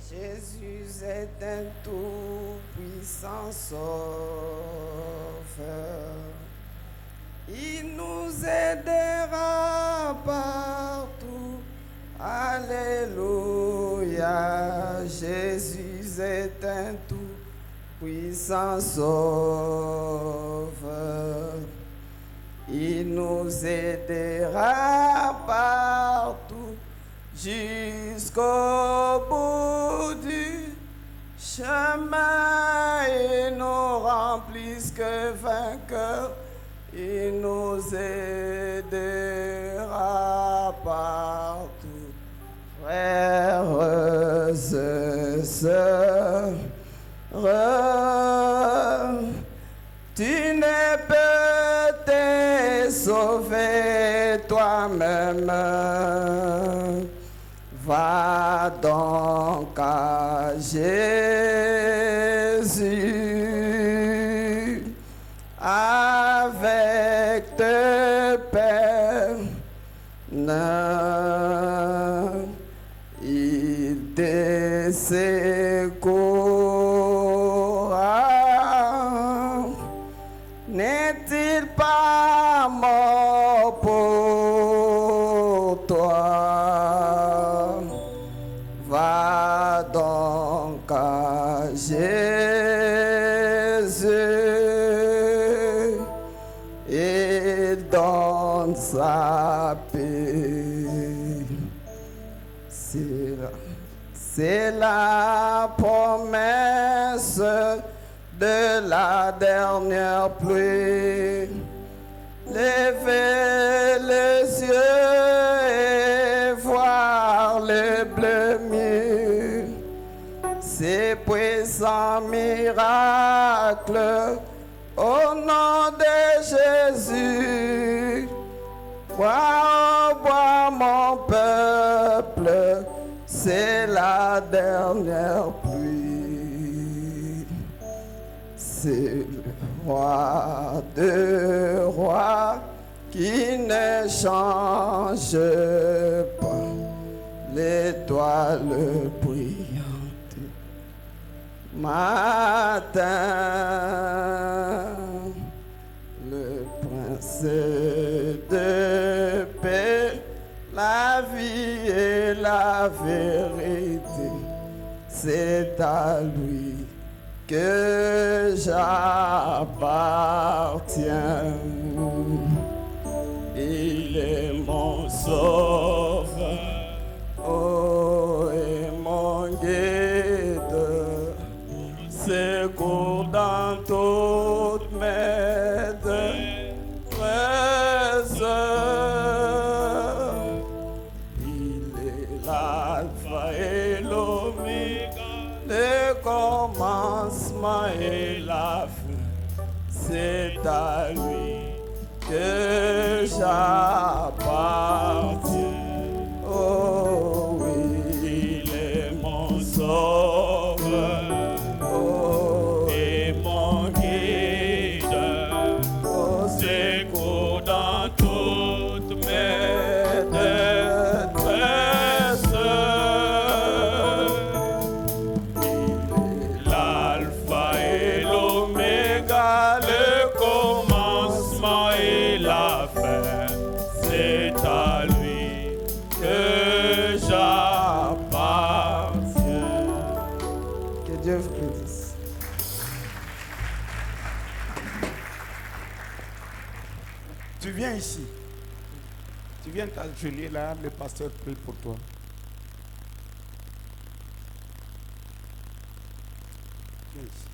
Jésus est un tout-puissant sauveur. Il nous aidera partout. Alléluia. Jésus est un tout-puissant sauveur. Il nous aidera partout jusqu'au bout du chemin et nous remplisse que vainqueurs. Il nous aidera partout. Frères et sœurs, tu ne peux te sauver toi-même. Va donc à Jésus avec tes peines. Il te secourra. N'est-il pas mort pour toi? Va donc à Jésus et donne sa paix. C'est la promesse de la dernière pluie. Levez les yeux et voir le bleu mûr. Ces puissants miracles au nom de Jésus. Bois, mon peuple, c'est la dernière pluie. C'est le roi de rois qui ne change pas, l'étoile brillante matin, le prince de paix, la vie et la vérité, c'est à lui que j'appartiens. Il est mon sauveur, oh, et mon guide, secours dans toutes mes détresses. Il est l'alpha et l'oméga, le commencement et la fin, c'est à lui que j'appartiens. Oh oui, il est mon sauveur, oh, et mon guide, oh, secours dans toutes mes détresses. Tu viens ici. Tu viens t'atelier là, le pasteur prie pour toi. Viens ici.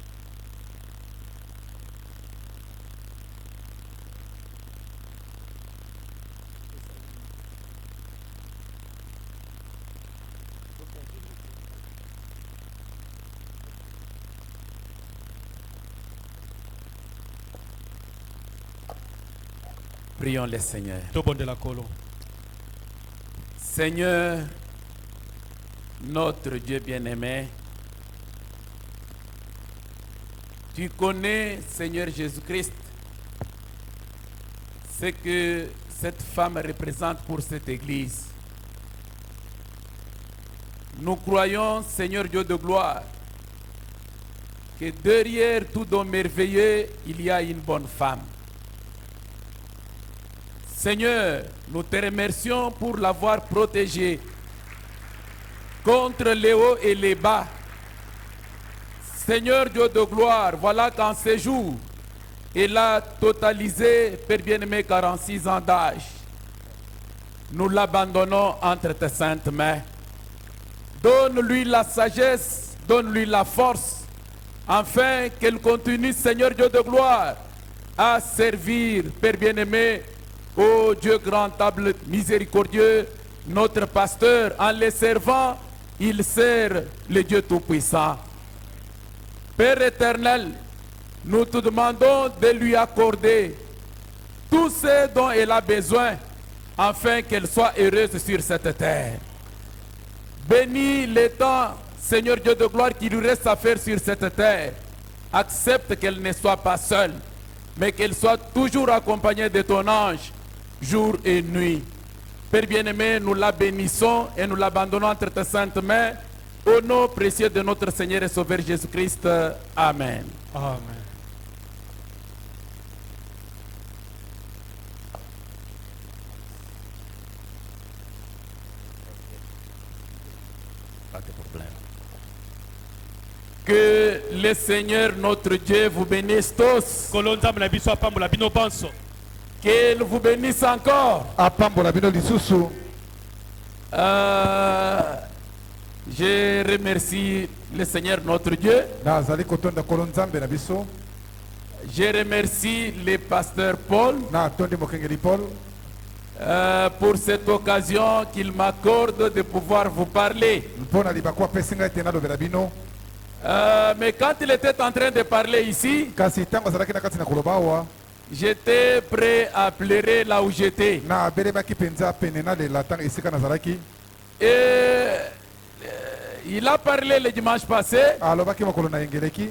Prions le Seigneur. Tobondelakolo. Seigneur, notre Dieu bien-aimé, tu connais, Seigneur Jésus-Christ, ce que cette femme représente pour cette église. nous croyons, Seigneur Dieu de gloire, que derrière tout don merveilleux, il y a une bonne femme. Seigneur, nous te remercions pour l'avoir protégée contre les hauts et les bas. Seigneur Dieu de gloire, voilà qu'en ces jours, il a totalisé, Père bien-aimé, 46 ans d'âge. Nous l'abandonnons entre tes saintes mains. Donne-lui la sagesse, donne-lui la force, afin qu'elle continue, Seigneur Dieu de gloire, à servir, Père bien-aimé, ô Dieu grand, table miséricordieux, notre pasteur. En les servant, il sert le Dieu Tout-Puissant. Père éternel, nous te demandons de lui accorder tout ce dont elle a besoin, afin qu'elle soit heureuse sur cette terre. Bénis le temps, Seigneur Dieu de gloire, qui lui reste à faire sur cette terre. Accepte qu'elle ne soit pas seule, mais qu'elle soit toujours accompagnée de ton ange, jour et nuit. Père bien-aimé, nous la bénissons et nous l'abandonnons entre tes saintes mains, au nom précieux de notre Seigneur et Sauveur Jésus-Christ. Amen. Amen. Pas de problème. Que le Seigneur notre Dieu vous bénisse tous. Qu'il vous bénisse encore. apambola bino lisusu. Je remercie le Seigneur notre Dieu. Nazali kotonda kolo nzambe na biso. Je remercie le pasteur Paul Na tondi mokengeli Paul pour cette occasion qu'il m'accorde de pouvoir vous parler. mpona libaku apesi ngai te nalobela bino. Mais quand il était en train de parler ici, Kasi ntango azalaki na kati na koloba awa j'étais prêt à pleurer là où j'étais. na abelemaki mpenza pene nalela ntango esika nazalaki. Et il a parlé le dimanche passé Alobaki mokolo na yengeleki.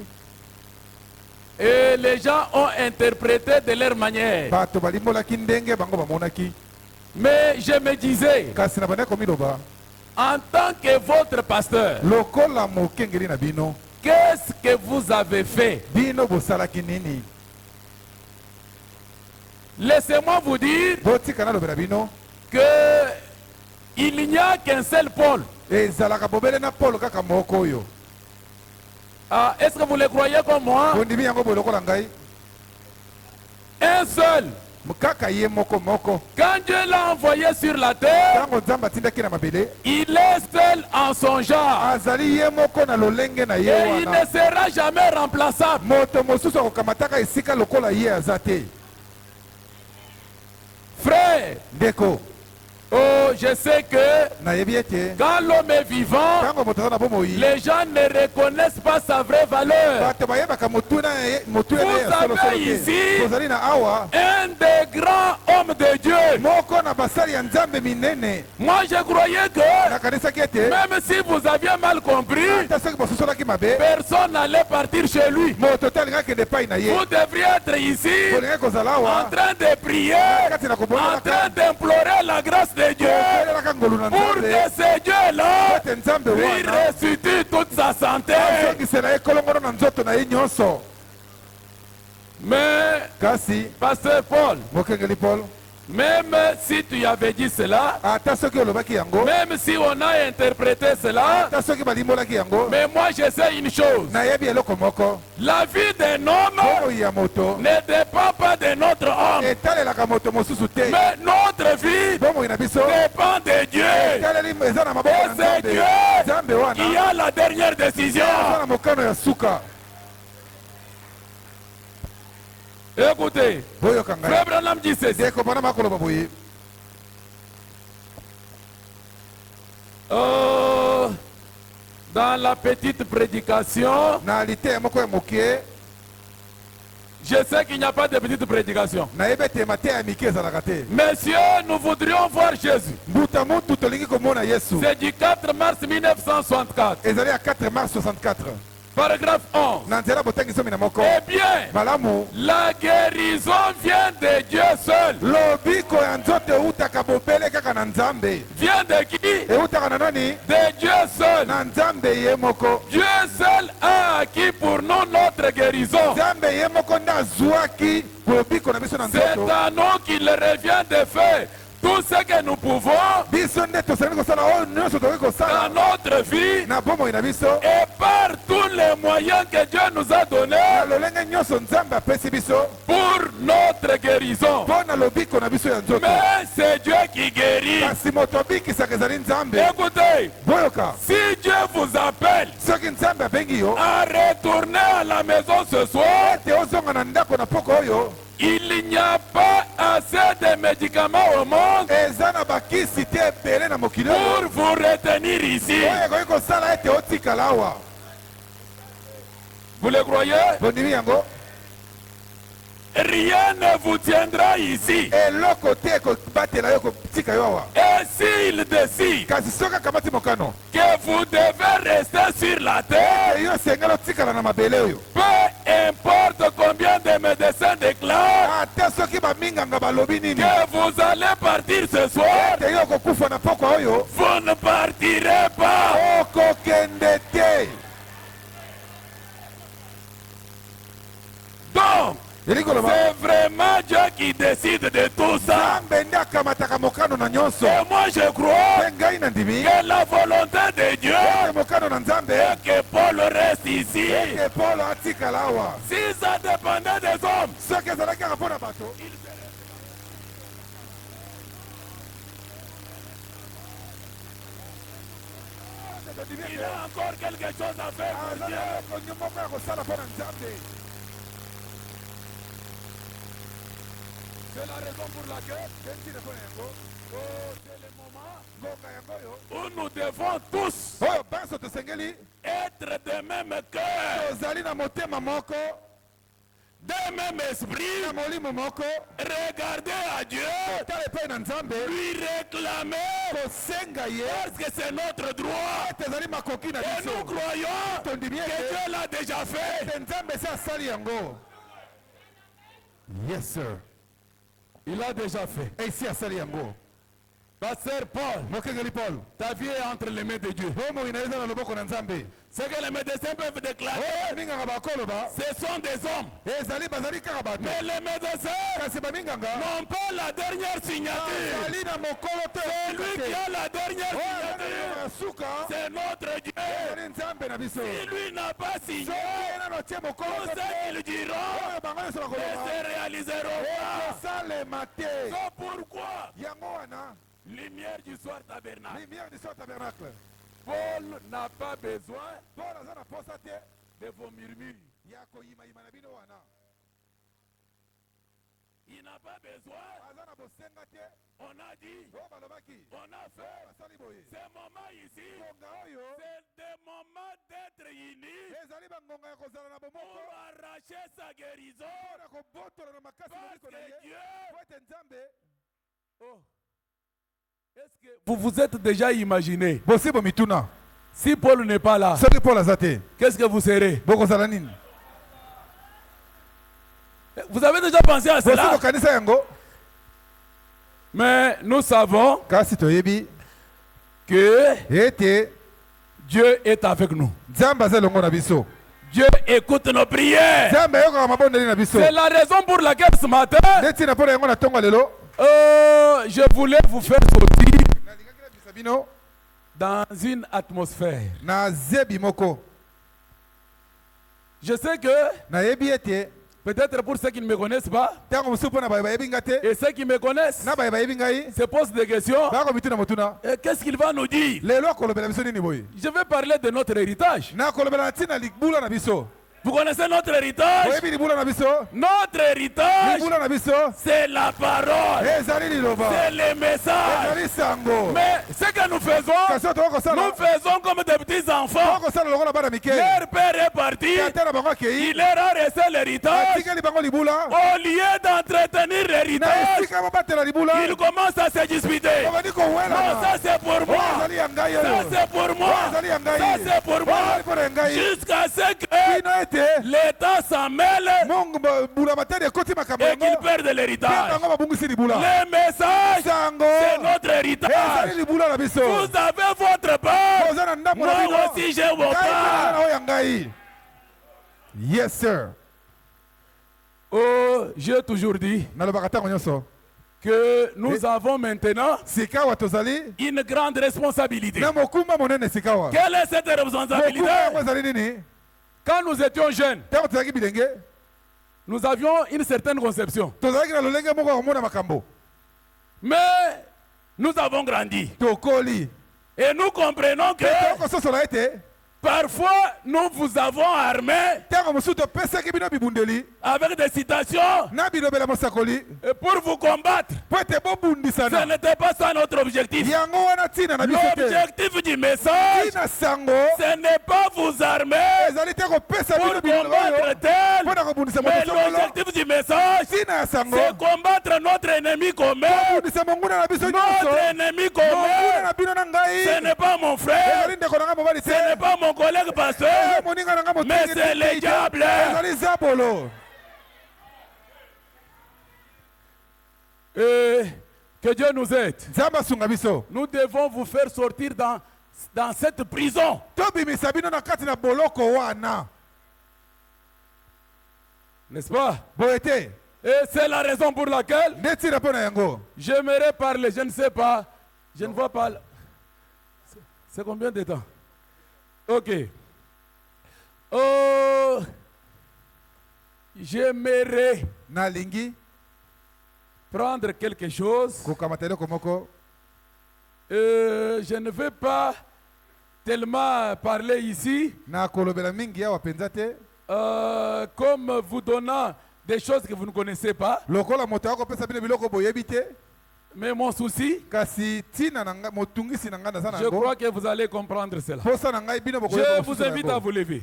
et les gens ont interprété de leur manière. Bato balimbolaki ndenge bango bamonaki. Mais je me disais, Kasi na bandeko miloba en tant que votre pasteur, lokola mokengeli na bino qu'est-ce que vous avez fait? bino bosalaki nini? Laissez-moi vous dire Botika nalobela bino que il n'y a qu'un seul Paul. ezalaka bobele na Paul kaka moko oyo. Ah, est-ce que vous le croyez comme moi? Bondimi yango boye lokola ngai. Un seul. Kaka ye moko moko. Quand Dieu l'a envoyé sur la terre, Ntango nzambe atindaki na mabele il est seul en son genre. azali ye moko na lolenge na ye Et il wana. ne sera jamais remplaçable. Moto mosusu akokamataka esika lokola ye aza te. Frère, Ndeko oh, je sais que nayebi ete quand l'homme est vivant, ntango moto aza na bomoi les gens ne reconnaissent pas sa vraie valeur. bato bayebaka motuna na ye Vous ya solosolo avez te. ici Tozali na awa un des grands hommes de Dieu. moko na basali ya nzambe minene. Moi, je croyais que Nakanisaki ete même si vous aviez mal compris, ata soki bososolaki mabe personne n'allait partir chez lui. moto te alingaki kende epai na ye. Vous devriez être ici Bolingaki kozala en awa train de prier, kati na en train kobonelaka d'implorer la grâce de Dieu kotelelaka ngolu na pour nzambe que ce Dieu-là ete nzambe lui wana restitue toute sa santé. azongisela ye kolongono na nzoto na ye nyonso. Mais, Kasi pasteur Paul, mokengeli Paul même si tu avais dit cela, ata soki olobaki yango même si on a interprété cela, ata soki balimbolaki yango mais moi je sais une chose, nayebi eloko moko la vie d'un homme bomoi ya moto ne dépend pas de notre homme, etalelaka moto mosusu te. mais notre vie bomoi na biso dépend de Dieu. etaleli eza na maboko Et na c'est nzambe. Dieu nzambe qui wana a la dernière décision. aza na mokano ya suka. Écoutez, boyoka ngai Frère Branham dit ceci. ndeko bana makoloba boye Dans la petite prédication, na lite moko ya moke je sais qu'il n'y a pas de petite prédication. nayebi ete mate ya mike ezalaka te. Messieurs, nous voudrions voir Jésus. mbuta mutu tolingi komona yesu. C'est du 4 mars 1964. ezali ya 4 mars 64 Paragraphe 11. na nzela botangisomi na moko Eh bien, malamu la guérison vient de Dieu seul. lobiko ya nzoto eutaka bobele kaka na nzambe. Vient de qui? eutaka na nani? De Dieu seul. Na Nzambe ye moko. Dieu seul a acquis pour nous notre guérison. Nzambe ye moko nde azwaki bolobiko na biso na C'est nzoto. à nous qu'il revient de faire tout ce que nous pouvons Biso nde tosali kosala oyo nyonso tokoki dans kosala notre vie na bomoi na biso. et par tous les moyens que Dieu nous a donnés Na lolenge nyonso Nzambe apesi biso pour notre guérison. mpo na lobiko na biso ya nzoto. Mais c'est Dieu qui guérit. Kasi moto abikisaka ezali Nzambe. Écoutez, Boyoka, si Dieu vous appelle soki Nzambe abengi yo à retourner à la maison ce soir, ete ozonga na ndako na poko oyo, il n'y a pas assez de médicaments au monde eza na bakisi te ebele na mokili oyo pour vous retenir ici. oyo ekoki kosala ete otikala awa. Vous le croyez? Bondimi yango Rien ne vous tiendra ici. eloko te ekobatela yo kotika yo awa. Et s'il décide Kasi soki akamati mokano que vous devez rester sur la terre, yo osengeli otikala na mabele oyo, peu importe combien de médecins déclarent ata soki baminganga balobi nini que vous allez partir ce soir, ete yo okokufa na poko oyo, vous ne partirez pas. okokende te. Donc, Eli koloba c'est vraiment Dieu qui décide de tout ça. Nzambe nde akamataka mokano na nyonso. Et moi je crois Mpe ngai na ndimi que la volonté de Dieu ete mokano na Nzambe est que Paul reste ici. ete Paulo atikala awa. Si ça dépendait des hommes, Soki ezalaki kaka mpo na bato, il a encore quelque chose à faire pour Dieu. eloko moko ya kosala mpo na Nzambe. C'est la raison pour laquelle, Entine mpo na yango c'est le moment ngonga yango oyo où nous devons tous oyo banso tosengeli être de même cœur, tozali na motema moko de même esprit, na molimo moko, regarder à Dieu, tala epai na Nzambe lui réclamer, kosenga ye parce que c'est notre droit. ete ezali makoki na Et nous biso. croyons Tondimi que ete Dieu l'a déjà fait. ete Nzambe esi asali yango. Yes sir, Il l'a déjà fait. esi asali yango. Pasteur Paul, Mokengeli Paul, ta vie est entre les mains de Dieu. bomoi na eza na loboko na Nzambe. Ce que les médecins peuvent déclarer, oyo baminganga bakoloba ce sont des hommes. ezali bazali kaka bato, Mais les médecins kasi baminganga n'ont pas la dernière signature. azali na mokolo te. C'est lui qui a la dernière oyo azali signature. na suka C'est notre Dieu. ezali Nzambe na biso. Si lui n'a pas signé, soki nano tie mokolo tout te ce qu'ils diront oyo bango nyonso ne bakoloba se réaliseront pas. kosalema te. C'est pourquoi, Yango wana lumière du soir tabernacle, lumière du soir tabernacle, Paul n'a pas besoin Paul aza na posa te de vos murmures. ya koyimayima na bino wana, Il n'a pas besoin. aza na bosenga te. On a dit, oyo balobaki on a fait. basali boye Ces moments ici, ngonga oyo c'est des moments d'être unis ezali bangonga ya kozala na pour bomoko arracher sa guérison. mpona kobotola na makasi Parce mobiko na que ye Dieu, po ete Nzambe. est-ce que vous vous êtes déjà imaginé, bosi bomituna si Paul n'est pas là, soki Paul aza te qu'est-ce que vous serez? bokozala nini? Vous avez déjà pensé à bosi cela? bokanisa yango. Mais nous savons Kasi toyebi que ete Dieu est avec nous. Nzambe aza elongo na biso. Dieu écoute nos prières. Nzambe ayokaka mabondeli na biso. C'est la raison pour laquelle ce matin, nde ntina mpo na yango na ntongo lelo je voulais vous faire sortir nalingaki nabisa bino dans une atmosphère. na zebi moko. Je sais que, Nayebi ete peut-être pour ceux qui ne me connaissent pas, ntango mosusu mpo na baye bayebi nga te et ceux qui me connaissent na baye bayebi ngai se posent des questions, bakomituna motuna qu'est-ce qu'il va nous dire? lelo akolobela biso nini boye. Je vais parler de notre héritage. nakolobela na ntina libula na biso. Vous connaissez notre héritage? boyebi libula na biso. Notre héritage, libula na biso c'est la parole, ezali liloba, c'est le message. ezali sango. Mais ce que nous faisons, kasi oyo tokokosala nous faisons comme des petits enfants. tokokosala lokola bana mike Leur père est parti, ate na bango akei il leur a resté l'héritage. atikeli bango libula Au lieu d'entretenir na l'héritage, esika babatela libula il commence à se disputer. obandi Non, kowelana. ça c'est pour oyo moi. ezali ya ngai Ça oyo c'est pour moi. oyo ezali ya ngai Ça c'est pour oyo moi. ezali mpo na ngai Jusqu'à ce que bino ete l'État s'en mêle et qu'ils perdent l'héritage. Le message, c'est notre héritage. Vous avez votre part, moi aussi j'ai mon part. Yes, sir. Oh, j'ai toujours dit que nous avons maintenant une grande responsabilité. Quelle est cette responsabilité? Quand nous étions jeunes, nous avions une certaine conception. Mais nous avons grandi. Et nous comprenons que parfois nous vous avons armé avec des citations pour vous combattre. Ce n'était pas ça notre objectif. L'objectif du message, ce n'est pas vous armer pour combattre tel, mais l'objectif du message, c'est combattre notre ennemi commun. Notre ennemi commun, ce n'est pas mon frère, ce n'est pas mon collègue pasteur, mais c'est le diable. Et que Dieu nous aide. Nous devons vous faire sortir dans cette prison. N'est-ce pas? Et c'est la raison pour laquelle j'aimerais parler, je ne sais pas, je ne vois pas. C'est combien de temps? Ok. J'aimerais prendre quelque chose. Je ne veux pas tellement parler ici comme vous donnant des choses que vous ne connaissez pas. Mais mon souci, je crois que vous allez comprendre cela. Je vous invite à vous lever.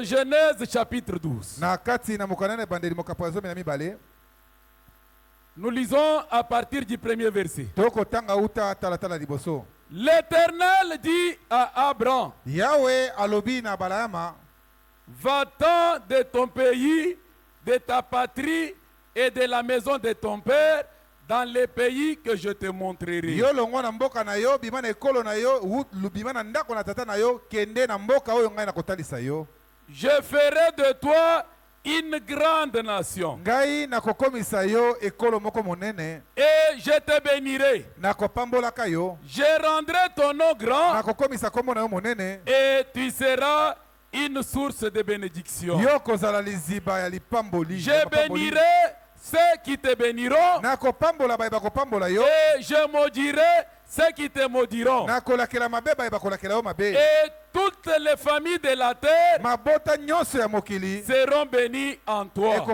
Genèse chapitre 12. Nous lisons à partir du premier verset. L'Éternel dit à Abraham, va-t'en de ton pays, de ta patrie et de la maison de ton père dans les pays que je te montrerai. Je ferai de toi une grande nation. Et je te bénirai. Je rendrai ton nom grand. Et tu seras une source de bénédiction. Je bénirai ceux qui te béniront. Et je maudirai ceux qui te maudiront. Et toutes les familles de la terre seront bénies en toi.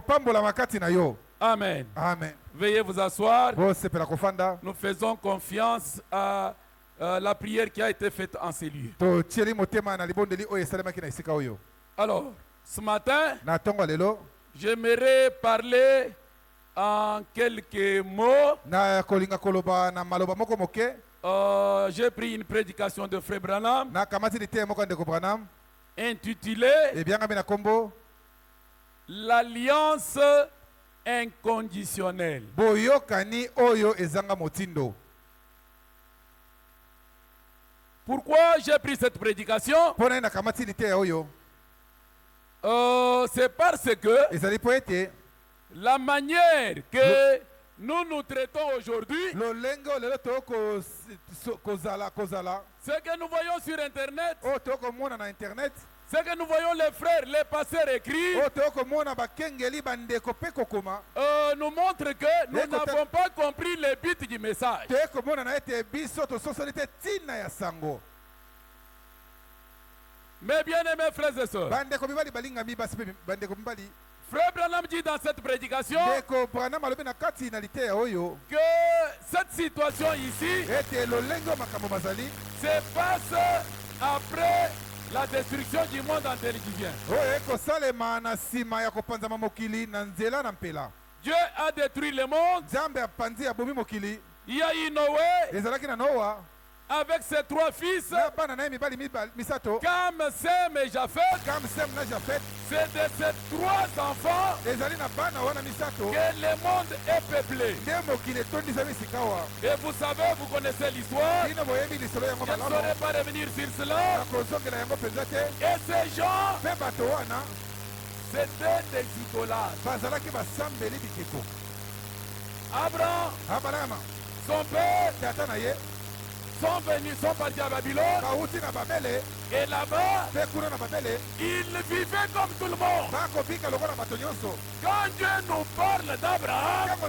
Amen. Amen. Veuillez vous asseoir. Nous faisons confiance à la prière qui a été faite en ces lieux. Alors, ce matin, j'aimerais parler en quelques mots. J'ai pris une prédication de Frère Branham intitulée l'alliance inconditionnelle. Pourquoi j'ai pris cette prédication? C'est parce que la manière que nous nous traitons aujourd'hui, ce que nous voyons sur Internet, ce que nous voyons les frères, les pasteurs écrire, nous montre que nous n'avons pas compris le but du message. Mes bien-aimés frères et sœurs, Frère Branham dit dans cette prédication que cette situation ici se passe après la destruction du monde antédiluvien. Dieu a détruit le monde. Il y a eu Noé. avec ses 3 fils, Cam, Sem et Japheth, c'est de ces 3 enfants que le monde est peuplé. Et vous savez, vous connaissez l'histoire. Je ne saurais pas revenir sur cela. Et ces gens, c'était des idolâtres. Abraham, son père, sont partis à Babylone. Et là-bas, ils vivaient comme tout le monde. Quand Dieu nous parle d'Abraham, ce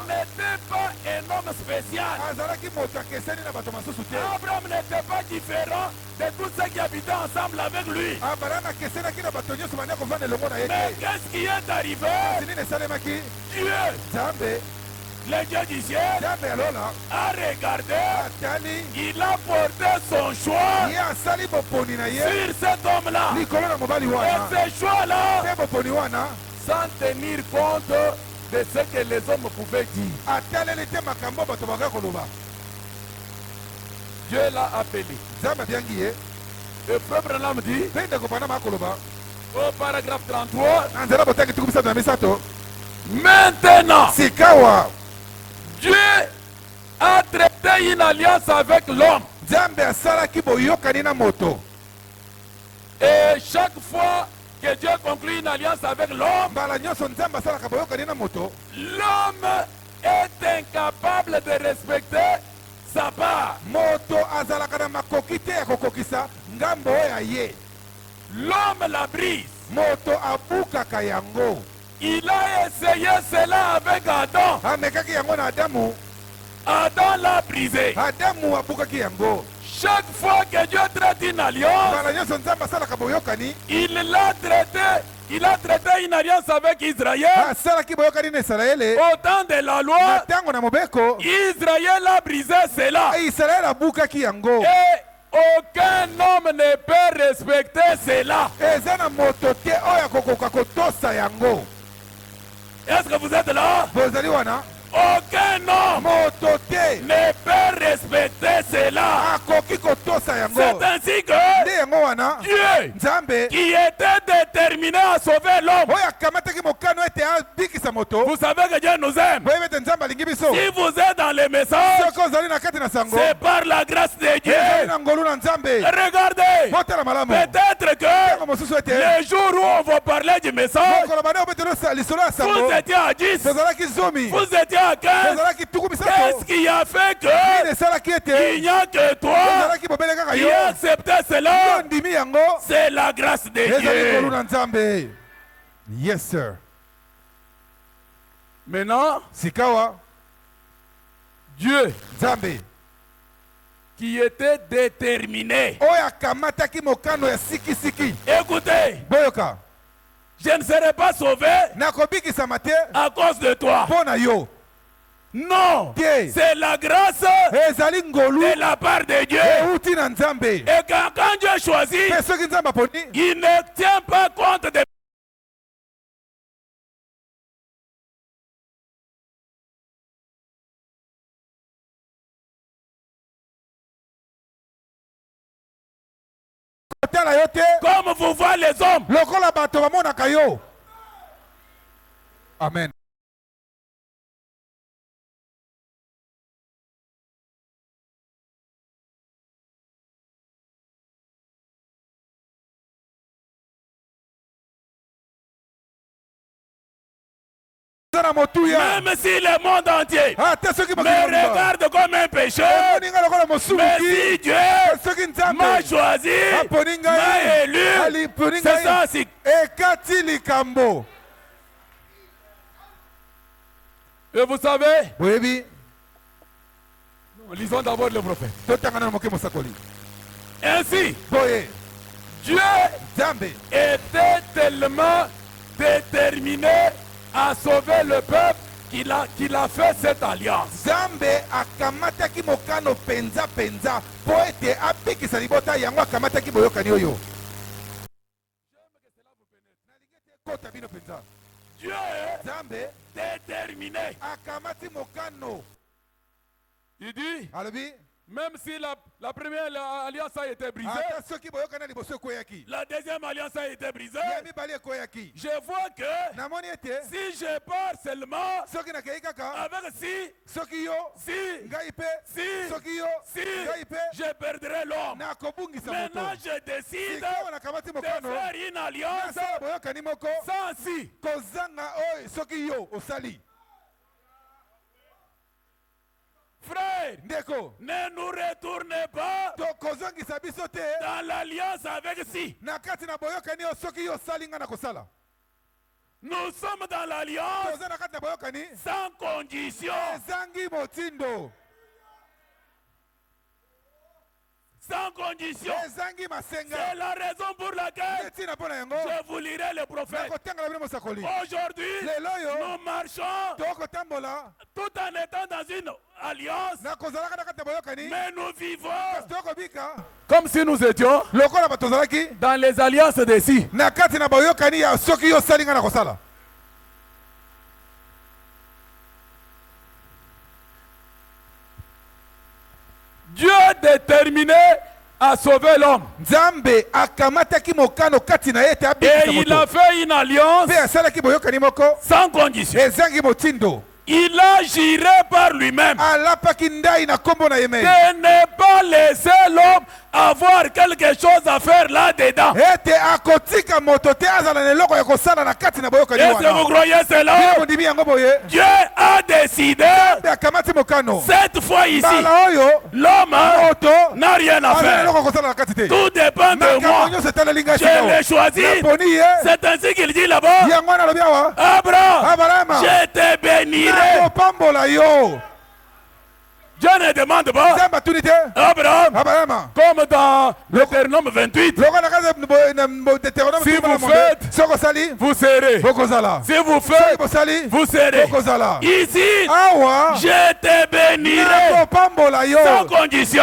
n'était pas un homme spécial. Abraham n'était pas différent de tous ceux qui habitaient ensemble avec lui. Mais qu'est-ce qui est arrivé? Dieu, le Dieu du ciel, a regardé, il a porté son choix sur cet homme-là. Et ce choix-là, sans tenir compte de ce que les hommes pouvaient dire. Dieu l'a appelé. Le peuple l'homme dit, au paragraphe 33, maintenant, Dieu a traité une alliance avec l'homme. Et chaque fois que Dieu conclut une alliance avec l'homme, l'homme est incapable de respecter sa part. L'homme la brise. Il a essayé cela avec Adam. Adam l'a brisé. Chaque fois que Dieu traite une alliance, il a traité une alliance avec Israël. Au temps de la loi, Israël a brisé cela. Et aucun homme ne peut respecter cela. Est-ce que vous êtes là? Aucun homme ne peut respecter cela. C'est ainsi que Dieu, qui était déterminé à sauver l'homme, vous savez que Dieu nous aime. Si vous êtes dans les messages, c'est par la grâce de Dieu. Regardez, peut-être que le jour où on va parler du message, vous étiez à 10, vous étiez à 15. Qu'est-ce qui a fait que il n'y a que toi qui a accepté cela? C'est la grâce de Dieu. Yes, sir. Maintenant, Dieu qui était déterminé. Écoutez, je ne serai pas sauvé à cause de toi. Non, c'est la grâce de la part de Dieu. Et quand Dieu choisit, il ne tient pas compte de comme vous voyez les hommes. Amen. Même si le monde entier me regarde comme un pécheur, mais si Dieu m'a choisi, m'a élu, c'est ça aussi. Et vous savez, lisons d'abord le prophète. Ainsi, Dieu était tellement déterminé à sauver le peuple qu'il a fait cette alliance. Dieu est déterminé. Il dit, Même si la première alliance a été brisée, la deuxième alliance a été brisée, je vois que si je pars seulement avec si, je perdrai l'homme. Maintenant, je décide de faire une alliance sans si. Frère, ne nous retournez pas dans l'alliance avec si. Nous sommes dans l'alliance sans condition. Sans condition. C'est la raison pour laquelle je vous lirai le prophète. Aujourd'hui, nous marchons tout en étant dans une alliance, mais nous vivons comme si nous étions dans les alliances d'ici. Dieu est déterminé à sauver l'homme. Et il a fait une alliance sans condition. Il a juré par lui-même de ne pas laisser l'homme avoir quelque chose à faire là-dedans. Est-ce que vous croyez cela? Dieu a décidé cette fois ici, l'homme n'a rien à faire. Tout dépend de moi. Je l'ai choisi. C'est ainsi qu'il dit là-bas. Abraham, je te bénirai. Dieu ne demande pas Abraham, comme dans Deutéronome 28, si vous faites, vous serez. Si vous faites, vous serez. Ici, je te bénirai sans condition.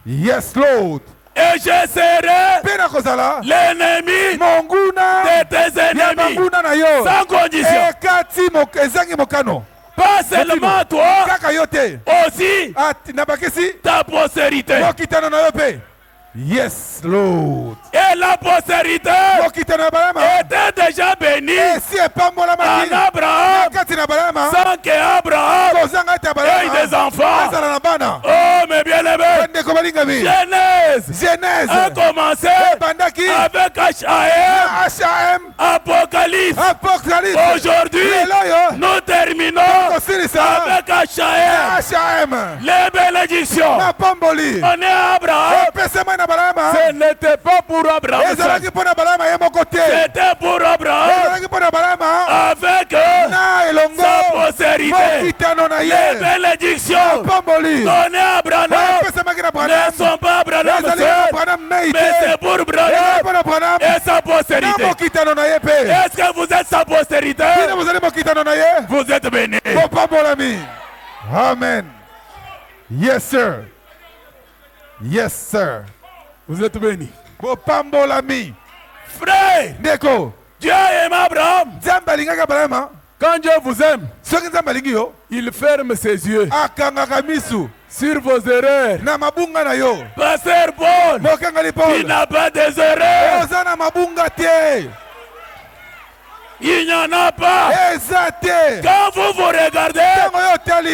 Yes, Lord. Et je serai l'ennemi de tes ennemis sans condition. Pas seulement toi, aussi ta postérité. Yes, Lord. Et la postérité était déjà bénie en Abraham sans qu'Abraham ait des enfants. Oh, mes bien-aimés, Genèse a commencé avec H.A.M. Apocalypse. Aujourd'hui, nous terminons avec H.A.M. Les bénédictions. On est Abraham. Ce n'était pas pour Abraham. C'était pour Abraham avec sa postérité. Les bénédictions données à Abraham ne sont pas Abraham seul, mais c'est pour Abraham et sa postérité. Est-ce que vous êtes sa postérité? Vous êtes bénis. Amen. Yes, sir. Yes, sir. Vous êtes bénis. Frère, Dieu aime Abraham. Quand Dieu vous aime, il ferme ses yeux sur vos erreurs. Pasteur Paul, il n'a pas des erreurs. Il n'y en a pas. Quand vous vous regardez,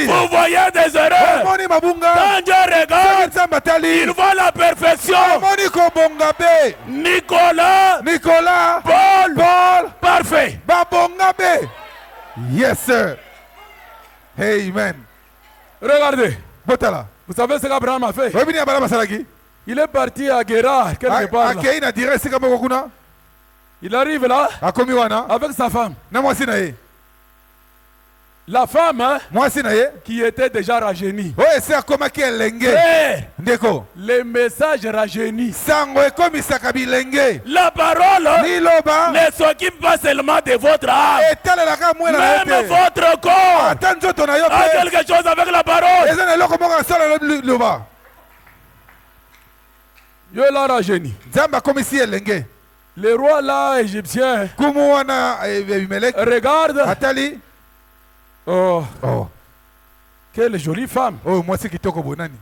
vous voyez des erreurs. Quand Dieu regarde, il voit la perfection. Nicolas, Paul, parfait. Yes, sir. Amen. Regardez. Vous savez ce qu'Abraham a fait? Il est parti à Guérard, quelque part là. Il arrive là avec sa femme. La femme qui était déjà rajeunie. Les messages rajeunis. La parole ne s'occupe pas seulement de votre âme. Même votre corps a quelque chose avec la parole. Dieu l'a rajeuni. Le roi là égyptien regarde. Oh. Quelle jolie femme. Oh, moi c'est kitoko bonani.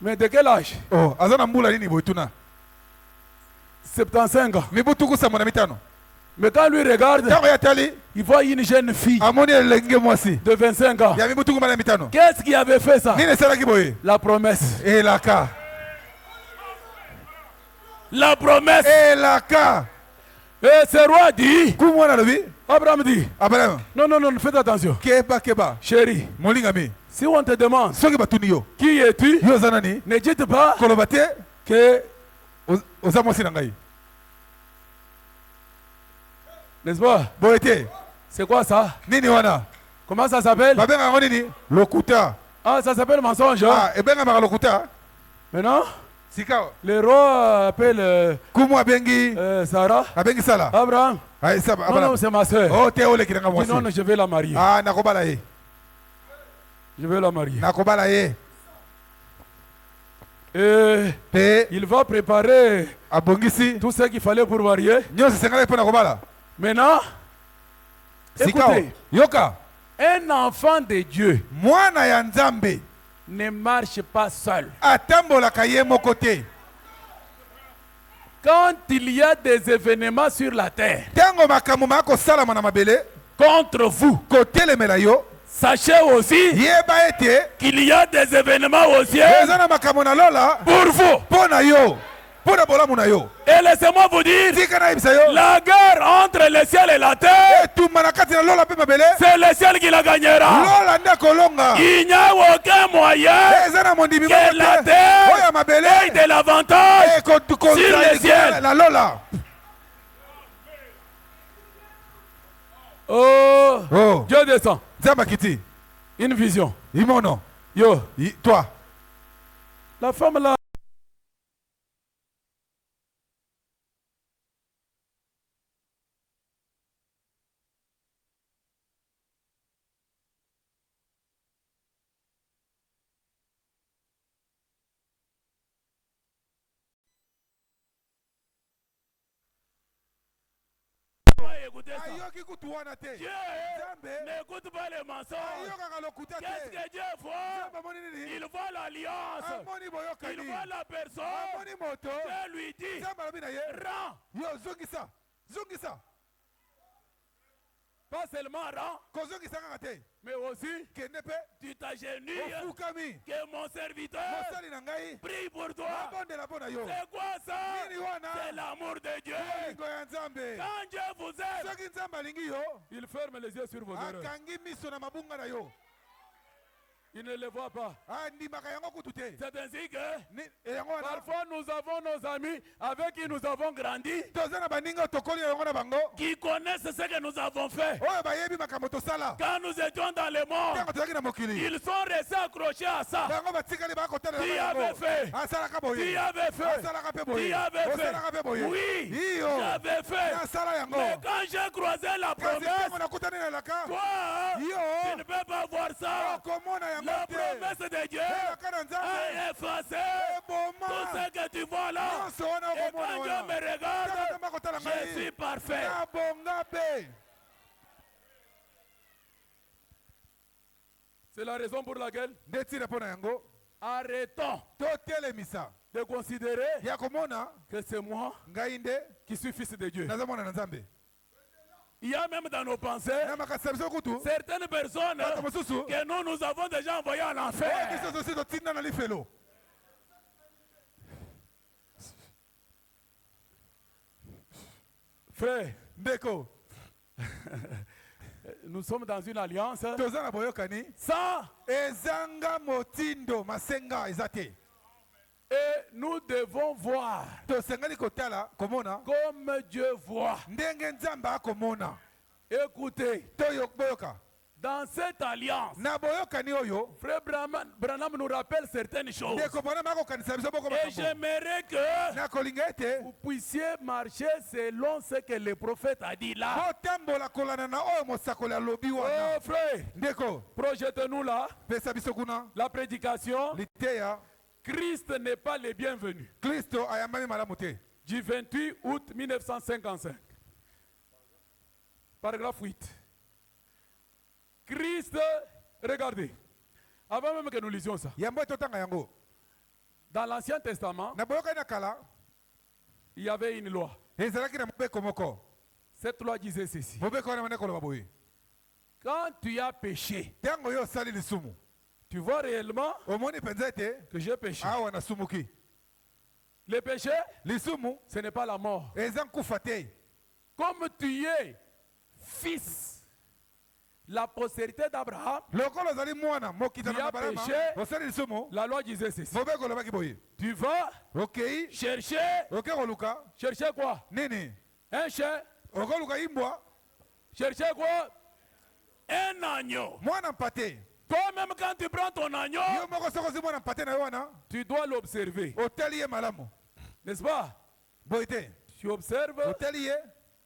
Mais de quel âge? Oh, azana mbula nini boituna. 75 ans. Mais butuku sa mona mitano. Mais quand lui regarde, Tango ya tali, il voit une jeune fille amoni elenge mwasi. de 25 ans. Ya mi butuku mala mitano. Qu'est-ce qui avait fait ça? Nini sala ki boye? La promesse. Et la ka. La promesse. Et la ka. Et ce roi dit, Kumwana lobi? Abraham dit, Abraham. non, non, non, faites attention. Keba. Chérie, Molingami. si on te demande Soki batuni yo. qui es-tu, Yo zanani. ne dites pas Kolobate. que, Oza mwasi nangai. n'est-ce pas? Boete. C'est quoi ça? Nini wana? Comment ça s'appelle? Babenga ngo nini? Lokuta. Ah, ça s'appelle mensonge. Hein? Ah, ebenga maka lokuta. Maintenant, Sika. le roi appelle Kumu abengi. Sarah. Abengi sala. Abraham. Ay sa Non, Abraham. non, c'est ma soeur. Oh, te ole kiranga Dis non, non, mwasi. je vais la marier. Ah, nakobala ye. Je vais la marier. Nakobala ye. Et Te il va préparer abongisi. tout ce qu'il fallait pour marier. Nyonso sengala pe nakobala. Maintenant, Sika. écoutez, Yoka. un enfant de Dieu Mwana ya Nzambe ne marche pas seul. atambolaka ye moko te. Quand il y a des événements sur la terre Tango makambo makosalama na mabele contre vous, kotelemela yo, sachez aussi yeba ete qu'il y a des événements au ciel eza na makambo na lola pour vous. mpo na yo, mpo na bolamu na yo. Et laissez-moi vous dire, Tika na yebisa yo la guerre entre le ciel et la terre, etumba na kati na lola mpe mabele, c'est le ciel qui la gagnera. lola nde akolonga. Il n'y a aucun moyen Eza na mondimi que moko la te terre oyo ya mabele ait de l'avantage. Sur le ciel. la lola. Oh, Oh, Dieu descend. Nzambe akiti Une vision. imono Yo, toi. la femme là. Écoutez ça. Ayoki kutu wana te. Dieu Nzambe n'écoute pas les mensonges. ayokaka lokuta Qu'est-ce te. que Dieu voit? Nzambe amoni nini? Il voit l'alliance. Amoni Il boyokani. voit la personne. Amoni moto. Dieu lui dit, Nzambe alobi na ye. rends. Yo zongisa. Zongisa. Pas seulement rends, Kozongisa kaka te. mais aussi Kende pe. tu t'agenouilles. Ofukami. Que mon serviteur Mosali na ngai. prie pour toi. Nabondela mpo na yo. C'est quoi ça? Nini wana? C'est l'amour de Dieu. Bolingo ya Nzambe. Quand Dieu vous aime, Soki Nzambe alingi yo, il ferme les yeux sur vos erreurs. akangi miso na mabunga na yo. Il ne les voit pas. Andimaka yango kutu te. C'est ainsi que Yango wana. parfois nous avons nos amis avec qui nous avons grandi, Toza na baninga tokoli yango na bango. qui connaissent ce que nous avons fait. Oyo bayebi makambo tosala. Quand nous étions dans le monde, Ntango tozalaki na mokili. ils sont restés accrochés à ça. Bango batikali bakotalela Qui yango. avait fait? Asalaka boye. Qui avait fait? Asalaka pe boye. Qui avait fait? Osalaka pe boye. Oui, Iyo. j'avais fait. Nasala yango. Mais quand j'ai croisé la Kasi ntango promesse, nakutani na elaka. toi, tu Yo. ne peux pas voir ça. Okomona yango La te. promesse de Dieu Elaka na Nzambe. a effacé Eboma. tout ce que tu vois là. Nyonso wana Et okomona quand Dieu wana. me regarde, Ntango Nzambe akotala je ngai. suis parfait. Nabonga pe. C'est la raison pour laquelle Nde tina mpo na yango. arrêtons Totelemisa. de considérer Ya komona que c'est moi ngai nde qui suis fils de Dieu. naza mwana na Nzambe. Il y a même dans nos pensées Na makasi na biso kutu. certaines personnes Bato mosusu. que nous avons déjà envoyées en Oyo enfer. biso tosi totinda na lifelo. Frère, Ndeko. nous sommes dans une alliance Toza na boyokani. sans Ezanga motindo masenga eza te. et nous devons voir Tosengeli kotala komona. comme Dieu voit. Ndenge Nzambe akomona. Écoutez, Boyoka. dans cette alliance, Na boyokani oyo. Frère Branham nous rappelle certaines choses. Ndeko bona makokanisa biso boko Et makambo. j'aimerais que Na kolinga ete. vous puissiez marcher selon ce que le prophète a dit là. Botambola kolana na oyo mosakoli alobi wana. Oh frère, Ndeko. projetez-nous là. Pesa biso kuna. La prédication, Liteya. Christ n'est pas le bienvenu. Kristo ayambami malamu te. Du 28 août 1955. Paragraphe 8. Christ, regardez. Avant même que nous lisions ça. Yambo totanga yango. Dans l'Ancien Testament, Na boyoka na kala. il y avait une loi. Ezalaki na mobeko moko. Cette loi disait ceci. Mobeko wana mane koloba boye. Quand tu as péché, Tango yo sali lisumu. tu vois réellement Omoni penza ete que j'ai péché. awa na sumuki. Le péché, Lisumu ce n'est pas la mort. ezan kufa te. Comme tu es fils, la postérité d'Abraham, Lokolo ozali mwana mokitana Tu as na balama. péché. Osali lisumu. la loi disait ceci. Mobeko lobaki boye. Tu vas Okei. chercher, Okoluka. chercher quoi? Nini? Un chien, Okoluka imbwa. chercher quoi? Un agneau. Mwana mpate. Toi-même, quand tu prends ton agneau, Yo moko soko zi mwana mpate na yo wana. tu dois l'observer. Oteli ye malamu. N'est-ce pas? Boye te. Tu observes Oteli ye.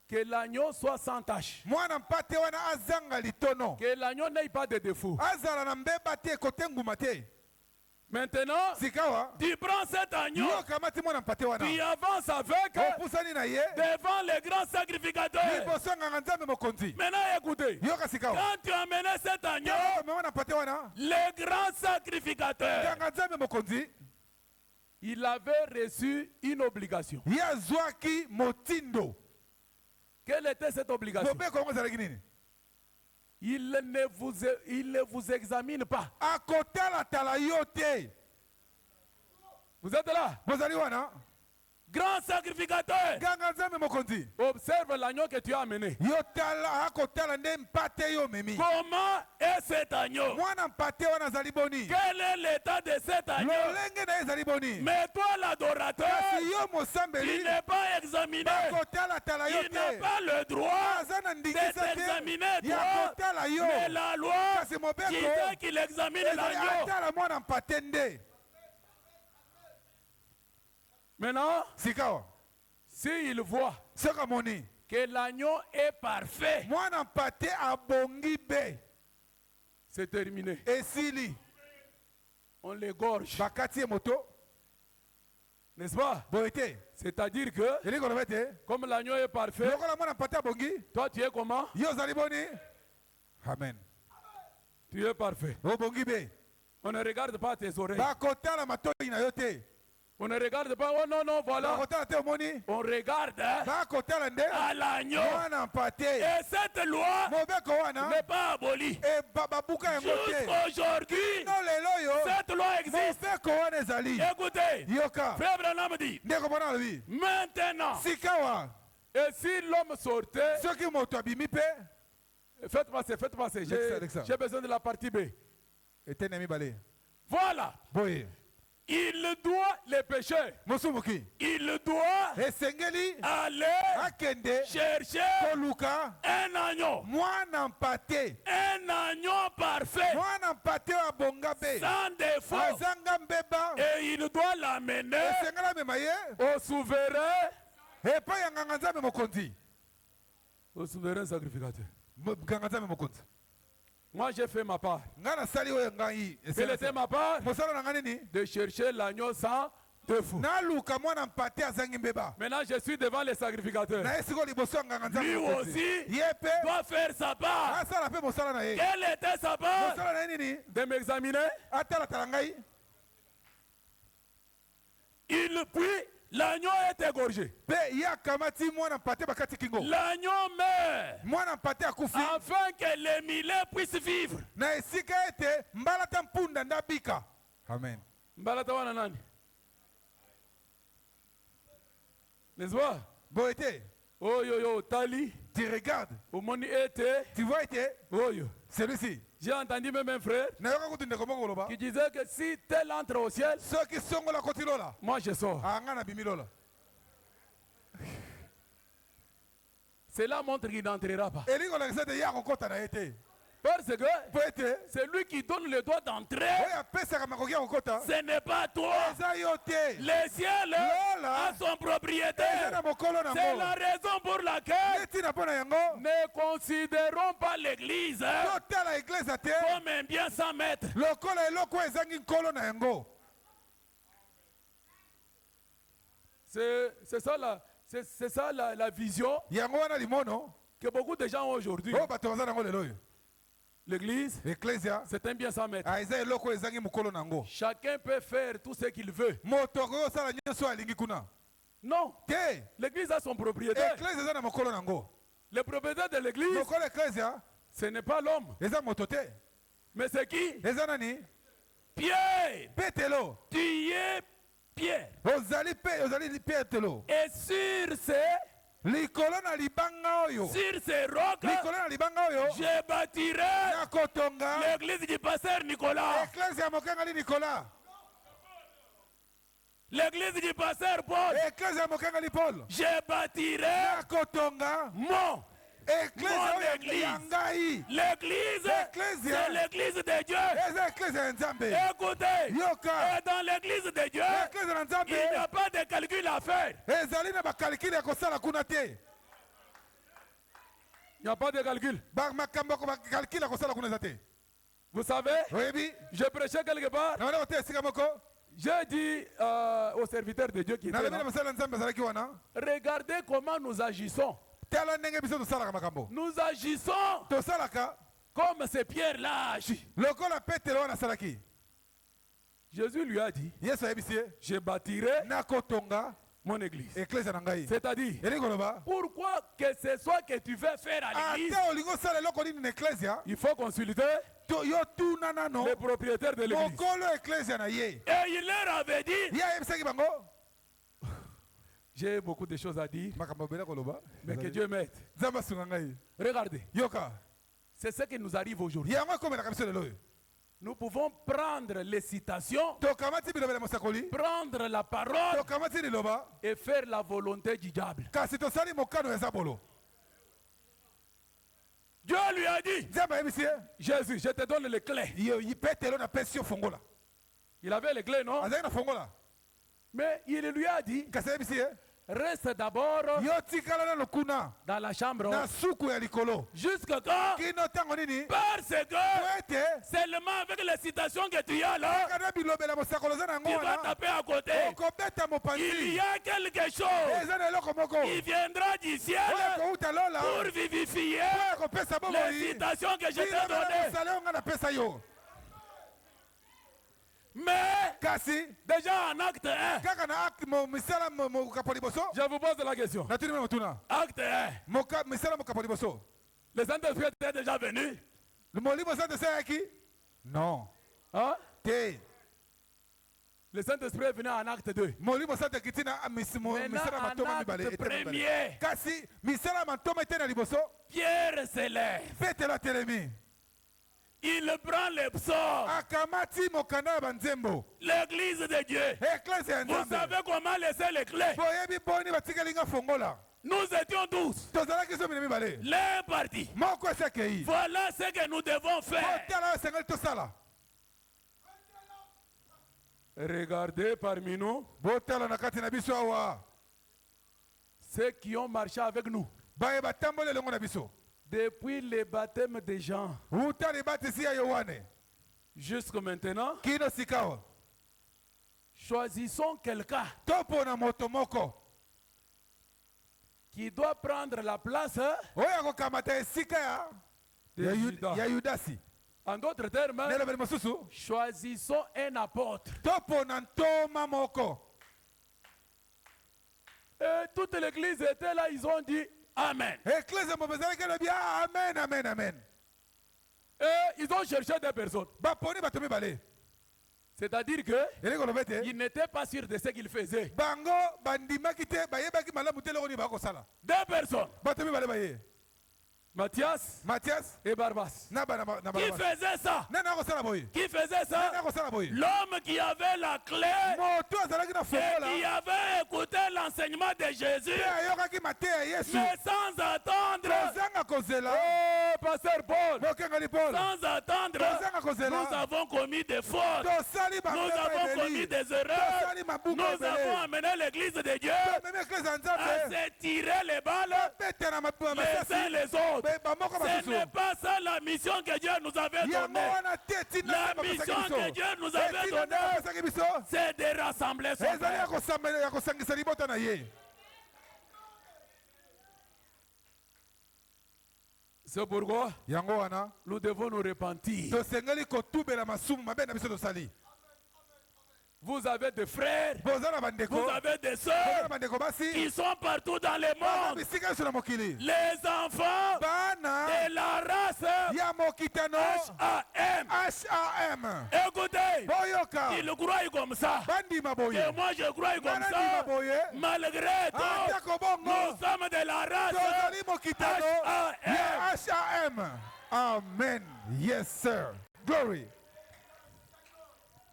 que l'agneau soit sans tache. Mwana mpate wana azanga litono. Que l'agneau n'ait pas de défaut. Azala na mbeba te kote nguma te. Maintenant, Sikawa. tu prends cet agneau, Yo kamati mwana mpate wana. tu avances avec Opusani na ye. devant les grands sacrificateurs. Liboso nganga nzambe mokonzi. Maintenant, écoutez. Yoka sikawa. Quand tu amenais cet agneau, Yo mwana mpate wana. les grands sacrificateurs, Nganga nzambe mokonzi. il avait reçu une obligation. Ye azwaki motindo. Quelle était cette obligation? Mobeko ngo ezalaki nini? Il ne vous examine pas. Akotala tala yo te. Vous êtes là? Bozali wana. Grand sacrificateur, Nganga nzambe mokonzi. observe l'agneau que tu as amené. Yo tala akotala nde mpate yo memi. Comment est cet agneau? Mwana mpate wana azali boni. Quel est l'état de cet agneau? Lolenge na ye ezali boni. Mais toi, l'adorateur, Kasi yo tu mosambeli. n'es pas examiné. Bakotala tala yo Il n'a te. pas le droit Aza na de ndingisa te. t'examiner, Ya toi. kotala yo. Mais la loi Kasi mobeko. disait qu'il examine Ezali l'agneau. atala mwana mpate nde. Maintenant, Sikawa. s'il voit Soka moni. que l'agneau est parfait, Mwana mpate abongi be. c'est terminé. Esili. On l'égorge, Bakati ye moto. n'est-ce pas? Boete. C'est-à-dire que, Eli koloba te. comme l'agneau est parfait, Lokola mwana mpate abongi. toi tu es comment? Yo ozali boni. Amen. Tu es parfait. Obongi be. On ne regarde pas tes oreilles. Bakotala matoi na yo te. On ne regarde pas, oh non, non, voilà. Bakotala te omoni. On regarde hein, Bakotala nde. à l'agneau. Mwana mpate. Et cette loi Mobeko wana. n'est pas abolie. E babuka yango te. Jusqu'aujourd'hui, No lelo yo. cette loi existe. Mobeko wana ezali. Écoutez, Yoka. Frère Branham dit, Ndeko mwana lobi. maintenant, Sikawa. et si l'homme sortait, Soki moto abimi pe. faites passer, Alexa. j'ai besoin de la partie B. Etene mibale. Voilà, Boye. il doit, les pécheurs, Mosumuki. il doit Esengeli. aller Akende. chercher Koluka. un agneau, Mwana mpate. un agneau parfait, Mwana mpate abonga be. sans défaut, Azanga mbeba. et il doit l'amener Esengela mema ye. au souverain, Epai ya nganga nzambe mokonzi. au souverain sacrificateur. Nganga nzambe mokonzi. Moi, j'ai fait ma part. Nga nasali oyo ngai. Quelle était ma part? Mosala na nga nini? De chercher l'agneau sans défaut. Naluka mwana mpate azangi mbeba. Maintenant, je suis devant les sacrificateurs. Na ye sikoyo liboso ya nganga nzambe Lui mokonzi. aussi Ye pe. doit faire sa part. Asala pe mosala na ye. Quelle était sa part? Mosala na ye nini? De m'examiner. Atalatala ngai. Puis, l'agneau est égorgé. Pe ye akamati mwana mpate bakati kingo. L'agneau meurt Mwana mpate akufi. afin que les milliers puissent vivre. Na esika ete mbalata mpunda ndabika. Amen. Mbalata wana nani? N'est-ce pas? Boete. Oh yo yo, Tali. Tu regardes. Omoni ete. Tu vois ete. Oh yo. Celui-ci. J'ai entendu même un frère Na yoka kutu ndeko moko loba. qui disait que si tel entre au ciel, Soki songola koti lola. moi je sors. Anga na bimi lola. Cela montre qu'il n'entrera pas. Elingo la gisete ya kokota na ete. Parce que Boete. c'est lui qui donne le droit d'entrer. Oya pesa kama kokia kokota. Ce n'est pas toi. Eza yo te. Le ciel Lola. a son Eza propriétaire. na mokolo na C'est ngo. la raison pour laquelle Neti na pona yango. ne considérons pas l'église Totala eglise te. comme un bien sans maître. Lokola eloko ezangi nkolo na yango. C'est ça la, la vision Yango wana limono. que beaucoup de gens ont aujourd'hui. Oh bato baza nango lelo oyo. L'église, Ecclesia. c'est un bien sans maître. Aiza eloko ezangi mukolo nango. Chacun peut faire tout ce qu'il veut. Moto ko sala nyoso alingi kuna. Non. Te. L'église a son propriétaire. Ecclesia eza na mukolo nango. Le propriétaire de l'église, Mukolo Ecclesia. ce n'est pas l'homme. Eza moto te. Mais c'est qui? Eza nani? Pierre. Petelo. Tu es Pierre. Ozali Petelo. Et sur Likolo na libanga oyo. ces rocs, Likolo na libanga oyo. je bâtirai Na kotonga. l'église du pasteur Nicolas. Ecclesia mokangali Nicolas. L'église du pasteur Paul. Ecclesia mokangali Paul. Je bâtirai Na kotonga. mon. Ecclesia Mon oyo église. ya ngai. L'église, Ecclesia. c'est l'église de Dieu. Eza Ecclesia ya Nzambe. Écoutez, Yoka. et dans l'église de Dieu, Ecclesia na Nzambe. il n'y a pas de calcul à faire. Ezali na bakalikili ya kosala kuna te. Il n'y a pas de calcul. Makambo ko bakalikili ya kosala kuna eza te. Vous savez, Oyebi? je prêchais quelque part, Na wana kote esika moko. j'ai dit au serviteur de Dieu qui était Na lobi na là, mosala Nzambe azalaki wana. regardez comment nous agissons. Tala ndenge biso tosalaka makambo. Nous agissons Tosalaka comme ces pierres-là agissent. lokola Petelo wana asalaki. Jésus lui a dit, Yesu ayebisi ye. je bâtirai Na kotonga mon église. Ecclesia na ngai. C'est-à-dire, Elingi koloba. pourquoi que ce soit que tu veux faire à l'église, Ata olingi osala eloko nini na Ecclesia. il faut consulter Yo tuna nano. le propriétaire de l'église. Mokolo Ecclesia na ye. Et il leur avait dit, Ye ayebisaki bango. j'ai beaucoup de choses à dire, Makambo bela koloba. mais que Dieu m'aide. Nzambe asunga ngai. Regardez, Yoka. c'est ce qui nous arrive aujourd'hui. Yango ekomelaka biso lelo oyo. Nous pouvons prendre les citations, Tokamati biloba ya mosakoli. prendre la parole Tokamati liloba. et faire la volonté du diable. Kasi tosali mokano ya zabolo. Dieu lui a dit, Nzambe ayebisi ye. Jésus, je te donne les clés. Yo Petelo na pesi yo fongola. Il avait les clés, non? Azali na fongola. Mais il lui a dit, Kasi ayebisi ye. reste d'abord Yo tikala na lokuna. dans la chambre Na suku ya likolo. jusqu'à quand? Kino tango nini? Parce que Po ete. seulement avec les citations que tu as là, Kana bilobela mosakolo za na tu yango vas wana. taper à côté. Okobeta Il mopanzi. y a quelque chose Eza na eloko moko. qui viendra du ciel Oyo kouta lola. pour vivifier Oyo kopesa les bomoi. citations que je t'ai Kino na données. mosala yo nga na pesa yo. Mais Kasi. déjà en acte 1, Kaka na acte misala mokapo liboso. je vous pose la question. Natuni mwana motuna. Acte 1, Misala mokapo liboso. le Saint-Esprit est déjà venu. Molimo sante sayaki? Non. Hein? Te. Le Saint-Esprit est venu en acte 2. Molimo sante kitina Maintenant, misala en matoma mibale. acte ete mibale. premier, Kasi misala matoma ete na liboso. Pierre se lève. Petelo atelemi. Il prend les psaumes. Akamati mokanda ya banzembo. L'église de Dieu. Ecclesia ya Vous Nzambe. savez comment laisser les clés? Boyebi boni batikeli nga fongola. Nous étions tous Tozalaki so mine mibale. les partis. Moko esekei. Voilà ce que nous devons faire. Otala oyo esengeli tosala. Regardez parmi nous Botala na kati na biso awa. ceux qui ont marché avec nous Baye batamboli elongo na biso. depuis le baptême des gens Uta libatisi ya Yohane. jusqu'à maintenant. Kino sikawa. Choisissons quelqu'un Topo na moto moko. qui doit prendre la place Oyo akokamata esika ya Judas. ya Yudasi. En d'autres termes, Nelobeli mosusu. choisissons un apôtre. Topo na ntoma moko. Et toute l'église était là, ils ont dit Amen. Ecclesia mobezalaki elobi amen amen amen. Et ils ont cherché des personnes. Baponi bato mibale. C'est-à-dire que Elingi koloba ete. ils n'étaient pas sûrs de ce qu'ils faisaient. Bango bandimaki te bayebaki malamu te eloko nini bakosala. Deux personnes, Bato mibale baye. Mathias Mathias et Barbas. na Qui Barnabas. faisait ça? Nani akosala boye? Qui faisait Nani ça? akosala boye? L'homme qui avait la clé Moto azalaki na et qui fongola. avait écouté l'enseignement de Jésus, Pe ayokaki mateya ya Yesu. mais sans attendre. Kozanga kozela. Oh, Pasteur Paul, Mokengali Paul. sans attendre, Kozanga kozela. nous avons commis des fautes. Tosali Nous bambeba avons ebeli. commis des erreurs. Tosali mabuku Nous avons ebele. amené l'église de Dieu Tomemi eklesa ya à Nzambe. se tirer les balles Bete na les uns masasi. les autres. Bamoko Ce n'est basusu. pas ça la mission que Dieu nous avait Yango donnée. wana te tina La Nzambe apesaki mission biso. que Dieu nous avait Tina donnée, Nzambe apesaki biso. c'est de rassembler son Ezali peuple. ya kosangisa libota na ye. C'est pourquoi yango wana nous devons nous repentir. tosengeli kotubela masumu mabe na biso tosali. Vous avez des frères, boza na bandeko, vous avez des boza na sœurs bandeko basi qui sont partout dans le baza monde. bisika nyonso na mokili. Les enfants Bana de la race ya mokitano HAM. HAM Écoutez, boyoka ils croient comme ça. bandima Et boye moi je crois comme Nana ça. ndima boye Malgré ata tout, kobongo nous sommes de la race tozali mokitano ya HAM. HAM. Amen. Yes sir. Glory.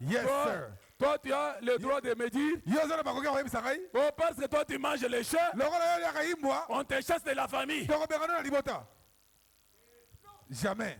Yes sir. Toi, tu as le droit de me dire, Yo zana bakoki koyebisa ngai oh, parce que toi tu manges les chats, lokola yo liaka imbwa on te chasse de la famille. tokobengana na libota. Jamais.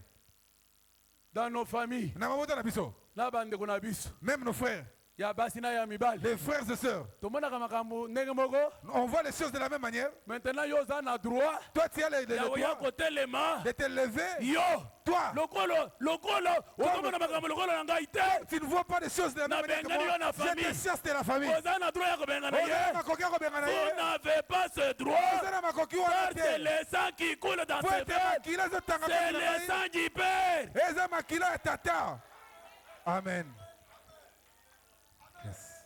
Dans nos familles, Na mabota na biso. na bande kuna biso, Même nos frères, ya basi na ya mibali. les frères et sœurs, Tomonaka makambo ndenge moko. on voit les choses de la même manière. Maintenant yo za na droit Toi, tu as le ya oya droit kotelema. de te lever. Yo, Toi, lokolo, okomona makambo lokolo na ngai te. tu ne vois pas les choses de la même manière que Nabengani yo na moi. Je famille. te chasse de la famille. Oza na droit ya kobengana Oza ye. makoki ya kobengana Vous ye. n'avez pas ce droit. Oza na makoki wana Car c'est te. le sang qui coule dans Po ses ete veines. makila ezotanga C'est kati na le ngai. sang du Père. Eza makila ya tata. Amen. Yes.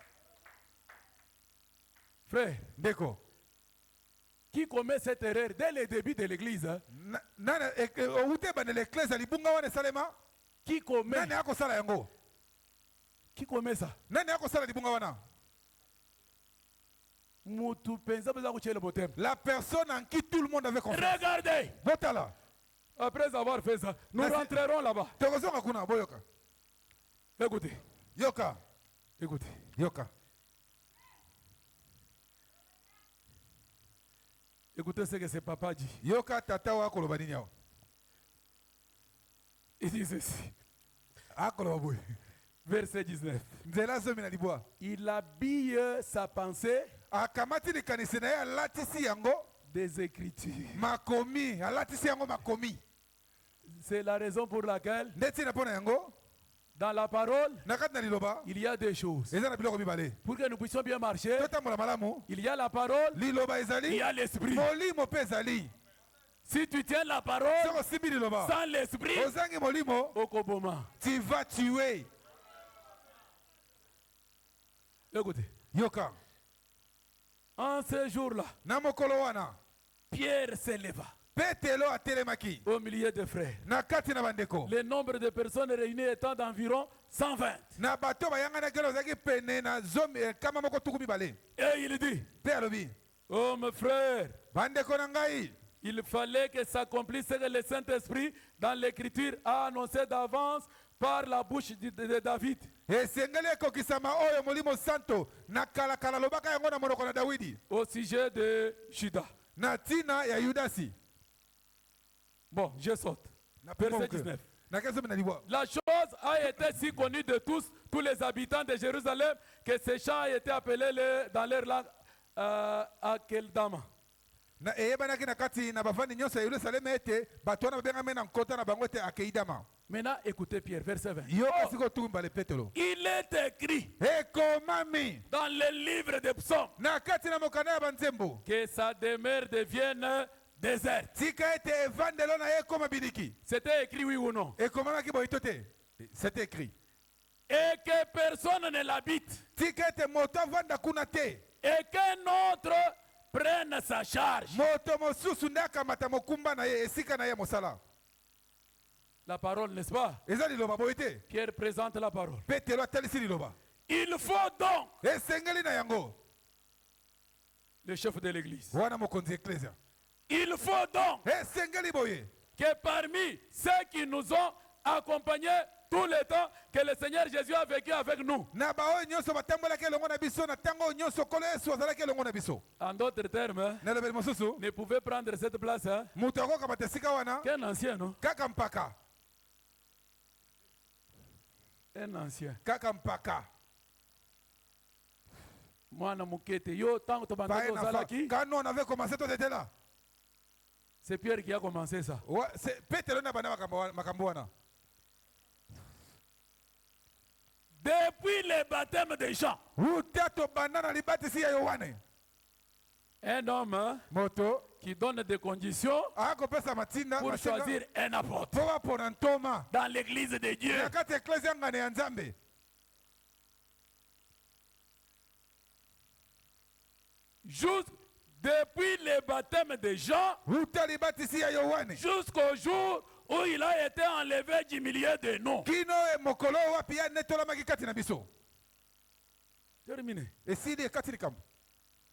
Frère, Ndeko. qui commet cette erreur dès le début de l'église, hein? Nana owute bana l'église libunga wana esalema. Qui commet Nani akosala yango? ça? Nani akosala libunga wana? Mutu pensa besoin kuchia le botème. La personne en qui tout le monde avait confiance. Regardez, Botala. après avoir fait ça, nous Merci. rentrerons là-bas. Tokozonga kuna boyoka. Écoutez, Yoka. écoutez. Yoka. Écoutez ce que ce papa dit. Yoka tata wa koloba nini awa. Il dit ceci. Akoloba boy. Verset 19. Nzela zomi na libwa. Il habille sa pensée Akamati likanisi na ye alatisi yango des Écritures. makomi. Alatisi yango makomi. C'est la raison pour laquelle, Ndeti na pona yango. dans la parole, Na kati na liloba. il y a des choses. Eza na biloko mibale. Pour que nous puissions bien marcher, Totambola malamu. il y a la parole, Liloba il ezali. y a l'esprit. Molimo pe ezali. Si tu tiens la parole Soko simbi liloba. sans l'esprit, Ozangi molimo. okoboma. Tu vas tuer. Écoutez, Yoka. en ce jour-là, Na mokolo wana. Pierre s'éleva Petelo atelemaki. au milieu des frères. Na kati na bandeko. Le nombre de personnes réunies étant d'environ 120. Na bato bayangana kelo ozaki pene na zomi kama moko tuku mibale. Et il dit, Pe alobi. oh mes frères, Bandeko na ngai. il fallait que s'accomplisse ce que le Saint-Esprit dans l'Écriture a annoncé d'avance par la bouche de David. Esengeli ekokisama oyo molimo santo na kala lobaka yango na monoko na Dawidi. Au sujet de Judas. Na tina ya Yudasi. Bon, je saute. Na Verset poke. 19. Na keso na libwa. La chose a été si connue de tous les habitants de Jérusalem, que ces champs a été appelés dans leur langue Akeldama. Na eyebanaki na kati na bavandi nyonso ya Yerusalemu ete bato wana babengami na nkota na bango ete Akeidama. Maintenant, écoutez Pierre, verset 20. Yo kasi kotuku mbale Petelo. Il est écrit Ekomami dans le livre des psaumes na kati na mokanda ya banzembo. que sa demeure devienne déserte. Tika ete evandelo na ye ekoma biliki. C'était écrit, oui ou non? Ekomamaki boyito te. C'est écrit. Et que personne ne l'habite. Tika ete moto avanda kuna te. Et qu'un autre prenne sa charge. Moto mosusu nde akamata mokumba na ye esika na ye mosala. La parole, n'est-ce pas? Eza liloba boye te. Pierre présente la parole. Petelo atalisi liloba. Il faut donc, Esengeli na yango. le chef de l'église, Wana mokonzi ecclesia. il faut donc Esengeli boye. que parmi ceux qui nous ont accompagnés tout le temps que le Seigneur Jésus a vécu avec nous. Na baoyo nyonso batambolaki elongo na biso na ntango nyonso kolo Yesu azalaki elongo na biso. En d'autres termes, hein, Na lobeli mosusu. ne pouvait prendre cette place hein, Moto akokamata esika wana. qu'un ancien, non? Kaka mpaka. Un ancien. Kaka mpaka. Mwana mukete. Yo, tant que tu Paye na fa. as Quand nous on avait commencé, toi t'étais là. c'est Pierre qui a commencé ça. Ouais, c'est Petelo na bana makambo wana. Depuis le baptême des gens, Utato banana libatisi ya Yohane. Un homme hein, moto qui donne des conditions akopesa matinda pour choisir un apôtre po bapona ntoma dans l'église de Dieu. na kati ya eklezia ngane ya nzambe. Juste depuis le baptême de Jean uta libatisi ya Yohane jusqu'au jour où il a été enlevé du milieu de nous. kino mokolo wapi ya netolamaki kati na biso Terminé. esili ekati likambo.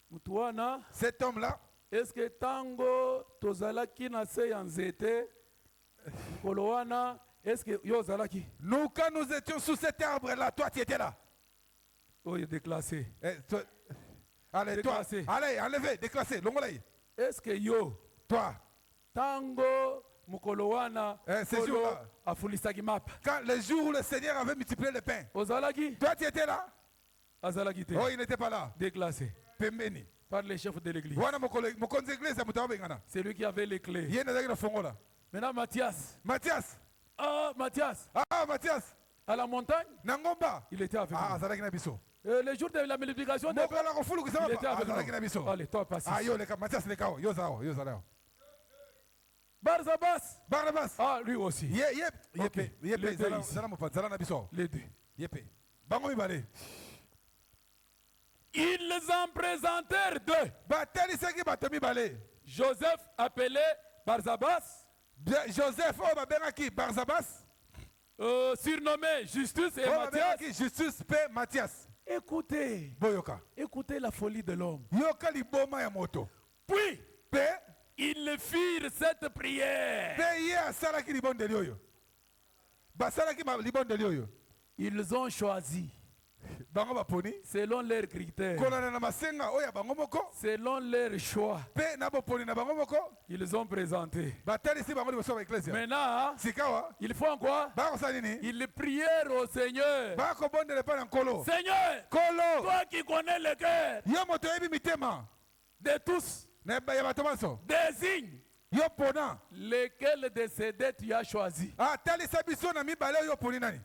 Mutuana, Cet homme là est-ce que tango tozalaki na se ya nzete kolowana, est-ce que yo ozalaki? nous quand nous étions sous cet arbre là, toi tu étais là. Oh, il est déclassé. Allez, Déclassé. toi, allez, enlevez, déclassez, longolai. Est-ce que yo Toi, tango mukolowana ces jours-là, afulisaki map quand le jour où le Seigneur avait multiplié le pain, ozalaki? toi tu étais là? Azalaki te. Oh, il n'était pas là. Déclassé Pembeni. par le chef de l'église. Wana mokonzi église ya mutawa bengana. C'est lui qui avait les clés. Yeye nazaki na fongo là. Maintenant Matthias. Mathias. Ah, Matthias, Ah, Mathias. à la montagne, Nangomba. il était avec Ah, nous. azalaki na biso. Le jour de la multiplication des Mokola kofulu il kusema était avec azalaki na biso. nous. Allez, toi, passe. Ah, yo leka Mathias lekao, yo zao, yo zalao. Barzabas. Barnabas. Ah, lui aussi. Yep, Les deux ici. zala mopa, zala na biso. Les deux. Yep. Bango mibale. Ils en présentèrent deux. Batelisaki bato mibale. Joseph appelé Barzabas, Joseph oyo babengaki Barzabas, surnommé Justus et oyo Matthias. babengaki Justus mpe Mathias. Écoutez, Boyoka. écoutez la folie de l'homme. Yoka liboma ya moto. Puis, Mpe ils firent cette prière. mpe ye asalaki libondeli oyo. Basalaki libondeli oyo. Ils ont choisi, Bango baponi. selon leurs critères, Kolana na masenga oyo ya bango moko. selon leur choix, Mpe na boponi na bango moko. ils ont présenté. Batalisi bango liboso ya baeklesia. Maintenant, Sikawa. ils font quoi? Bakosala nini? Ils prièrent au Seigneur. Bakobondela epai na nkolo. Seigneur, Kolo. toi qui connais le cœur Yo moto oyebi mitema. de tous, Na ya bato maso. désigne Yo pona. lequel de ces deux tu as choisi. Ah, talisa biso na mibale oyo poni nani?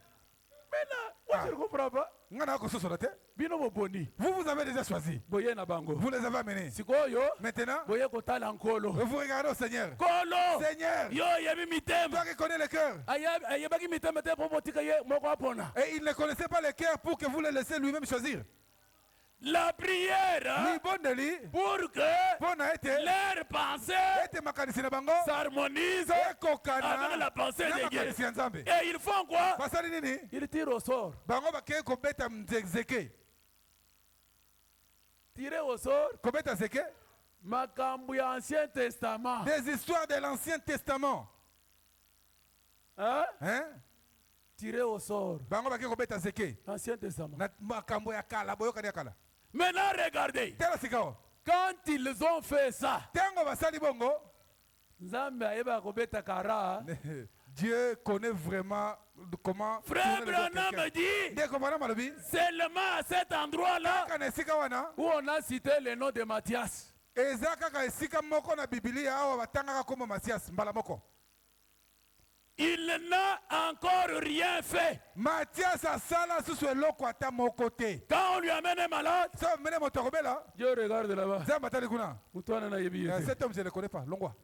Maintenant, moi je ne comprends pas. Nga na kososola te. Bino boponi. Vous avez déjà choisi. Boye na bango. Vous les avez amenés. Sikoyo, Maintenant, boye kotala nkolo. vous regardez au Seigneur. Kolo! Seigneur, Yo yebi mitema. toi qui connais le cœur. Ayebaki mitema te po botika ye moko apona. Et il ne connaissait pas le cœur pour que vous le laissez lui-même choisir. La prière Ni bondeli, pour que pona ete, leur pensée ete makanisi na bango, s'harmonise ekokana, avec la pensée na de Dieu. makanisi ya Nzambe. Et ils font quoi? Basali nini? Ils tirent au sort. Bango bakeye kobeta zeke. Tirer au sort. Kobeta zeke? Makambu ya Ancien Testament. Des histoires de l'Ancien Testament. Hein? Hein? Tirer au sort. Bango bakeye kobeta zeke. Ancien Testament. Na makambo ya kala, boyoka ya kala. Maintenant, regardez. Tela sikao. Quand ils ont fait ça, Tango basali bongo, Nzambe ayeba kobeta kara. Dieu connaît vraiment comment Frère tourner les autres Branham quelqu'un. dit, Dès qu'on va dans Malobi, seulement à cet endroit-là kaka na esika wana, où on a cité le nom de Matthias. eza kaka esika moko na Biblia awa batangaka kombo Matias mbala moko. Il n'a encore rien fait. Mathias asala susu eloko ata moko te. Quand on lui amène un malade, So mene moto akobela, Dieu regarde là-bas. Nzambe atali kuna. Mutuana na yebi yete. Cet homme je le connais pas, longwa.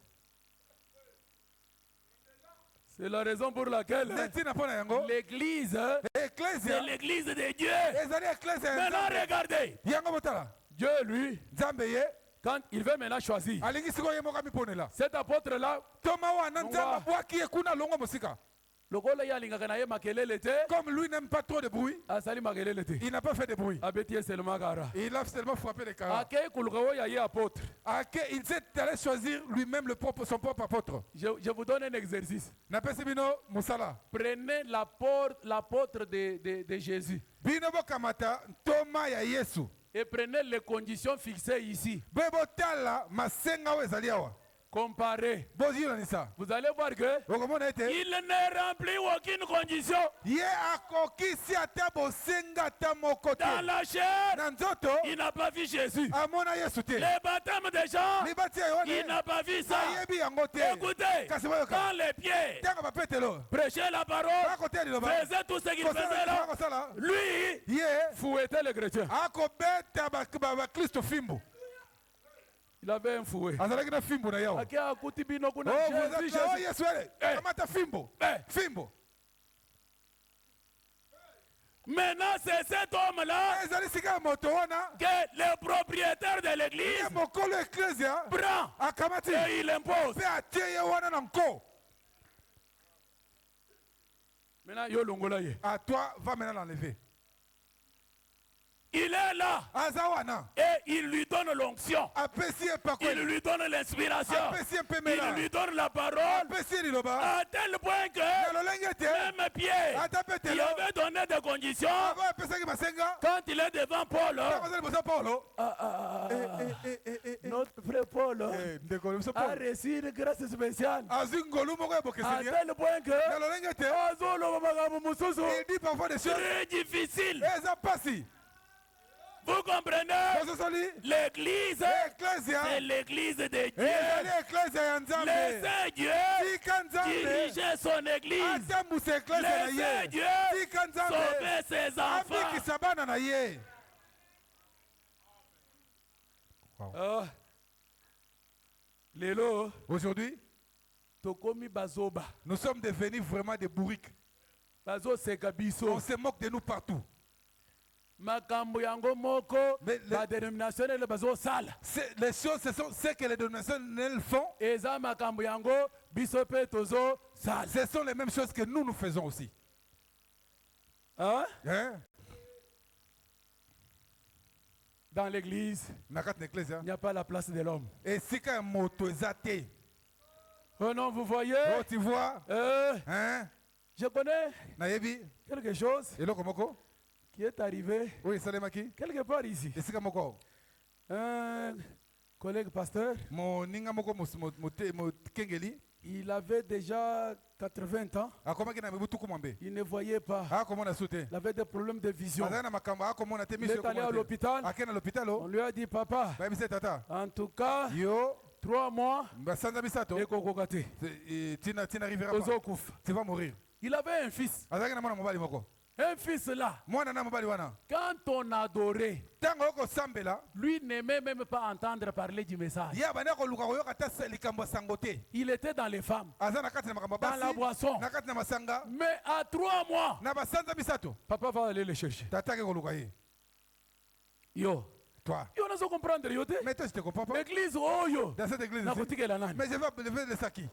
C'est la raison pour laquelle Neti na pona yango. l'église, c'est Ecclesia, l'église de Dieu. ezali ecclesia ya Maintenant, Nzambe. regardez. Yango botala. Dieu, lui, Nzambe ye, quand il veut maintenant choisir alingi siko ye moko miponela. cet apôtre-là, Toma wana Longwa. Nzambe bwaki ye kuna longwa mosika. lokola ye alingaka na ye makelele te, Comme lui n'aime pas trop de bruit, asali makelele te. il n'a pas fait de bruit. Abeti ye seulement kara. Il a seulement frappé les carats. Akei kuluka oyo ya ye apôtre. Il s'est allé choisir lui-même son propre apôtre. Je vous donne un exercice. Napesi bino musala. Prenez l'apôtre de Jésus Bino bokamata ntoma ya Yesu. et prenez les conditions fixées ici. Bebotala masenga oyo ezali awa. Comparez. Bozilanisa. Vous allez voir que Okomona ete il ne remplit aucune condition. ye akokisi ata bosenga ata moko te. Dans la chair, Na nzoto il n'a pas vu Jésus. amona Yesu te. Le baptême des gens, Libati ya il Yohane n'a pas vu ça. ayebi yango te. Écoutez, Kasi boyoka. quand les pieds Ntango bapetelo prêchaient la parole, bakoteya liloba faisaient tout ce qu'il faisait là, kosala lui ye fouettait les chrétiens. akobeta bakristo fimbu. Il avait un fouet. azalaki na fimbo na yao. Aki akuti bino kuna Oh, vous êtes Jésus, là, oh Jésus. Yesu ele. Kamata fimbo. Eh. Fimbo. Maintenant, c'est cet homme-là Ezali sika moto wana. que le propriétaire de Ye l'église mokolo ecclesia. prend Akamati. et il impose. Pe atie ye wana na nko. Maintenant, yo longola ye. À toi, va maintenant l'enlever. Il est là Azawana. et il lui donne l'onction. Apesi Il epakwe. lui donne l'inspiration. Apesi Il epemela. lui donne la parole Apesi liloba. à tel point que Na lolenge te. même Pierre, Ata qui petelo. avait donné des conditions, Aba apesaki masenga. quand il est devant Paul, Takozali bosa Paulo. notre frère Paul Ndeko bosa a Paulo. reçu une grâce spéciale. Azwi ngolu moko À ebokeseli. tel point que Na lolenge te. Il dit parfois des choses. très difficile. Eza pasi. Vous comprenez? Bososoli. L'église, Ecclesia. c'est l'église de Ezali Dieu. ecclesia ya Nzambe. Laissez Dieu Tika Nzambe. diriger son église. Atambwisa ecclesia na Laissez ye. Dieu Tika Nzambe. sauver ses enfants. Abikisa bana na ye. Lelo, Aujourd'hui, tokomi bazoba. nous sommes devenus vraiment des bourriques. Bazo seka On biso. se moque de nous partout. Makambo yango moko, Mais le- ba dénominationnel bazo sala. Les choses, ce sont ce que les dénominationnels font. Eza makambo yango biso pe tozo sala. Ce sont les mêmes choses que nous faisons aussi. Hein? Hein? Dans l'église, Nakat Ecclesia. il n'y a pas la place de l'homme. Et si quand moto ezate, Oh non, vous voyez? oh tu vois, hein? Je connais Nayebi, quelque chose eloko moko, qui est arrivé oui salemaki, quelque part ici. esika moko, Un collègue pasteur, moninga moko mokengeli, il avait déjà 80 ans. akomaki na mibutu kumambe. Il ne voyait pas. Akomona sute. Il avait des problèmes de vision. Azana na makambo akomona te Il est allé à l'hôpital. Akena On l'hôpital. lui a dit, papa, Ba bise tata. en tout cas, Yo, 3 mois, basanza bisato. et kokokate. Tina arrivera pas. Ozokouf. Tu vas mourir. Il avait un fils. Azaki na mwana mobali moko. Un fils là. Mwana na mobali wana. Quand on adorait, Tango oko sambela, lui n'aimait même pas entendre parler du message. ya bana ko luka koyoka ta likambo sangote. Il était dans les femmes, Azana kati na makambo dans la basi. boisson. Na kati na masanga. Mais à 3 mois, Na basanza bisato. papa va aller le chercher. Tata ke ko luka ye. Yo. Toi. Yo, on a comprendre, yo te. Mais toi je te comprends pas. L'église, oh yo. Dans cette église Na ici. kotika la nani. Mais je vais lever le saki.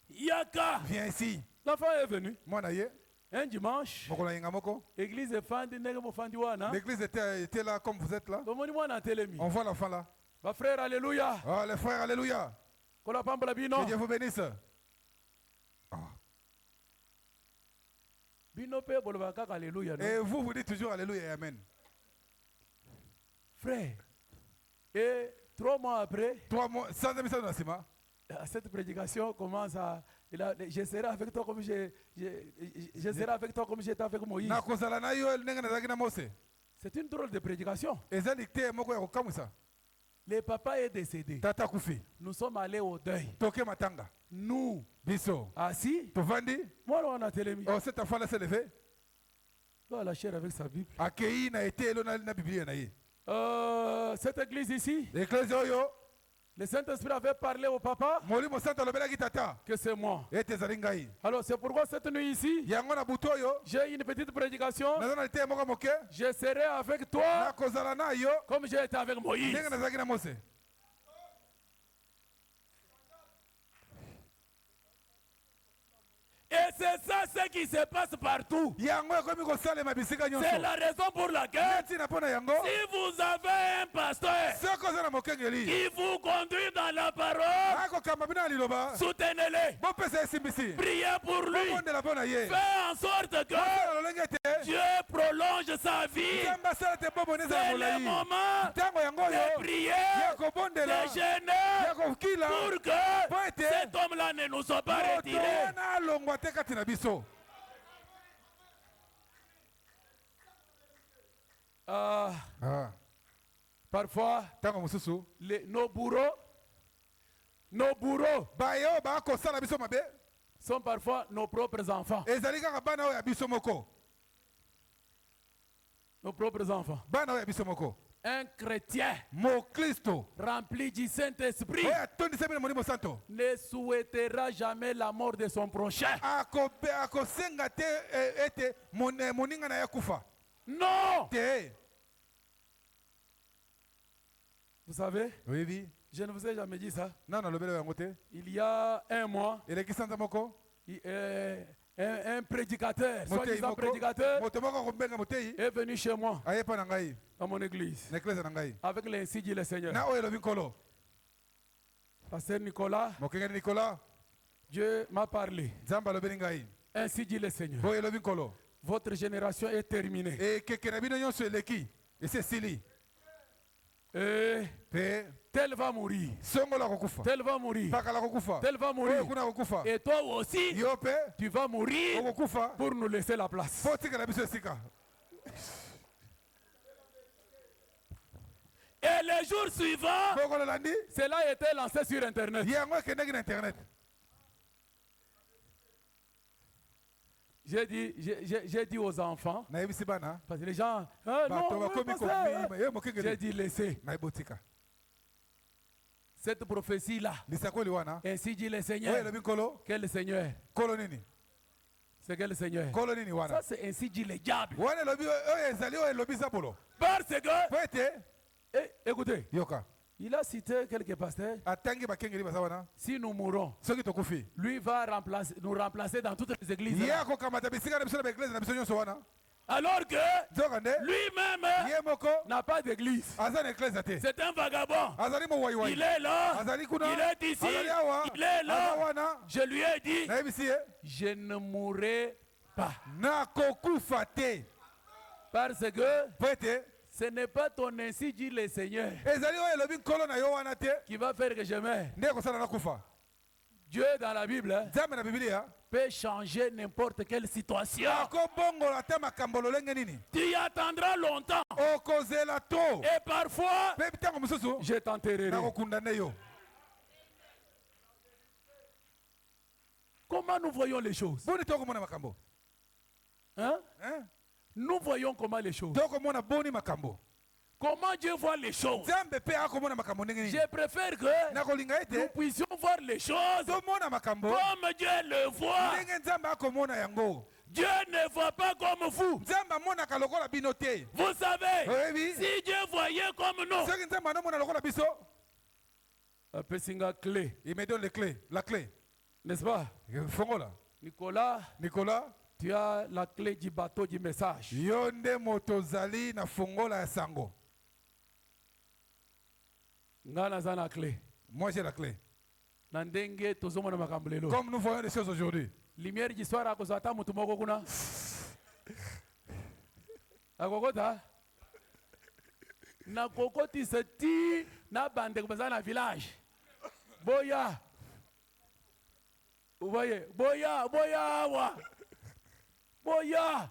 Yaka. Viens ici. L'enfant est venu. Mwana ye. Un dimanche, Moko la yenga moko. église est fandi, nègre mo fandi wana. L'église était là comme vous êtes là. Tomoni mwana telemi. On voit l'enfant là. Ba frère, alléluia. Oh les frères, alléluia. Kola pambola bino. Que Dieu vous bénisse. Oh. Bino pe boloba kaka alléluia. non? Et vous, vous dites toujours alléluia et amen. Frère. Et 3 mois après, 3 mois, sans émission de Nassima. cette prédication commence à. Je serai avec toi comme je serai avec toi comme j'étais avec Moïse. Na kozala na yo ndenge nazalaki na Mose. C'est une drôle de prédication. Eza dicté moko ya kokamwisa. Le papa est décédé. Tata kufi. Nous sommes allés au deuil. Toke matanga. Nous, Biso. assis, Tovandi. moi on a télémi. Oh cet enfant là s'est levé. Toi la chair avec sa Bible. Akei na été lo na Bible na ye. Cette église ici, L'église oyo. le Saint-Esprit avait parlé au papa Molimo santa lobelaki tata. que c'est moi. Ete ezali ngai. Alors c'est pourquoi cette nuit ici, Yango na butu oyo. j'ai une petite prédication. Naza na été moko moke. Je serai avec Na toi kozala na yo. comme j'ai été avec Moïse. Ndenge nazalaki na Mose. Et c'est ça ce qui se passe partout. Yango ekomi kosalema bisika nyonso. C'est la raison pour laquelle, Neti na pona yango. si vous avez un pasteur Soko oza na mokengeli. qui vous conduit dans la parole, Akokamba bino na liloba. soutenez-le. Bopesa esimbisi. Priez pour lui. Bobondela mpo na ye. Fais en sorte que Bosala lolenge te. Dieu prolonge sa vie. Nzambe asala te boboneza C'est ya le molai. moment Ntango yango de oyo prier, ya kobondela, de jeûner, ya kokila, pour que po ete cet homme-là ne nous soit pas moto retiré. wana alongwa te kati na biso. Parfois, Ntango mosusu nos bourreaux bayo bakosala biso mabe sont parfois nos propres enfants. ezali kaka bana oyo ya biso moko. Nos propres enfants. Bana oyo ya biso moko. Un chrétien mokristo rempli du Saint-Esprit oyo atondisami na molimo santo ne souhaitera jamais la mort de son prochain. akosenga te ete moninga na ye akufa Non! te. Vous savez, oyebi je ne vous ai jamais dit ça. nano alobeli yango te Il y a un mois, eleki sanza moko un prédicateur, soi-disant prédicateur, moto moko akobenga motei est venu chez moi, aye pa na ngai à mon église, na eklese na ngai avec l'ainsi dit le Seigneur. na oyo elobi nkolo Pasteur Nicolas, mokengeli nikola Dieu m'a parlé. nzambe alobeli ngai Ainsi dit le Seigneur. boyo elobi nkolo Votre génération est terminée. ekeke na bino nyonso eleki esi esili Et mpe tel va mourir. songolo akokufa Tel va mourir. pakala akokufa Tel va oyo mourir. kuna akokufa Et toi aussi, yo mpe tu vas mourir okokufa pour nous laisser la place. mpo otikala biso esika. Et les jours suivants, mokolo landi cela a été lancé sur Internet. yango ekendeki na internet. J'ai dit aux enfants, nayebisi bana parce que les gens, ah, non, bato bakomi pasteur. komima ye J'ai mokengeli dit laissez nayebi otika cette prophétie-là. lisakoli wana Ainsi dit le oyo Seigneur. elobi nkolo Quel Seigneur? nkolo nini C'est quel Seigneur? nkolo nini wana Ça, c'est ainsi dit le diable. wana elobi oyo ezali oyo elobi zabolo Parce que, po ete écoutez, yoka il a cité quelques pasteurs. atangi bakengeli baza wana Si nous mourons, soki tokufi lui va nous remplacer dans toutes les églises. ye akokamata bisika na biso na baeglise na biso nyonso wana Alors que nzoka nde lui-même ye moko n'a pas d'église. aza na eglise te C'est un vagabond. azali mowaiwai Il est là. azali kuna Il est ici. azali awa Il est aza là. wana Je lui ai dit, nayebisi ye je ne mourrai pas. nakokufa te Parce que po ete ce n'est pas ton ainsi dit le Seigneur ezali oyo elobi nkolo na yo wana te qui va faire que je meurs. nde ekosala nakufa. Dieu dans la Bible nzambe na bibilia peut changer n'importe quelle situation. akobongola te makambo lolenge nini Tu y attendras longtemps. okozela to Et parfois, mpe ntango mosusu je t'enterrerai. nakokundane yo. Comment nous voyons les choses? boni tokomona makambo Hein? hein? Nous voyons comment les choses. tokomona boni makambo Comment Dieu voit les choses. nzambe mpe akomona makambo ndenge nini Je préfère que nakolinga nous ete puissions voir les choses tomona makambo comme Dieu le voit. ndenge nzambe akomona yango. Dieu ne voit pas comme vous. nzambe amonaka lokola bino te. Vous savez, oyebi si Dieu voyait comme nous, soki nzambe anomona lokola biso apesinga clé, il me donne les clés, la clé n'est-ce pas? fongola Nicolas, Nicolas tu as la clé du bateau du message. yo nde moto ozali na fongola ya sango. Nga naza na clé. Moi j'ai la clé. Na ndenge tozomona makambo lelo. Comme nous voyons les choses aujourd'hui. Lumière du soir akozwa ata mutu moko kuna. Akokota. Na kokotisa ti na bandeko baza na village. Boya. Vous voyez, boya, boya, wa. Boya.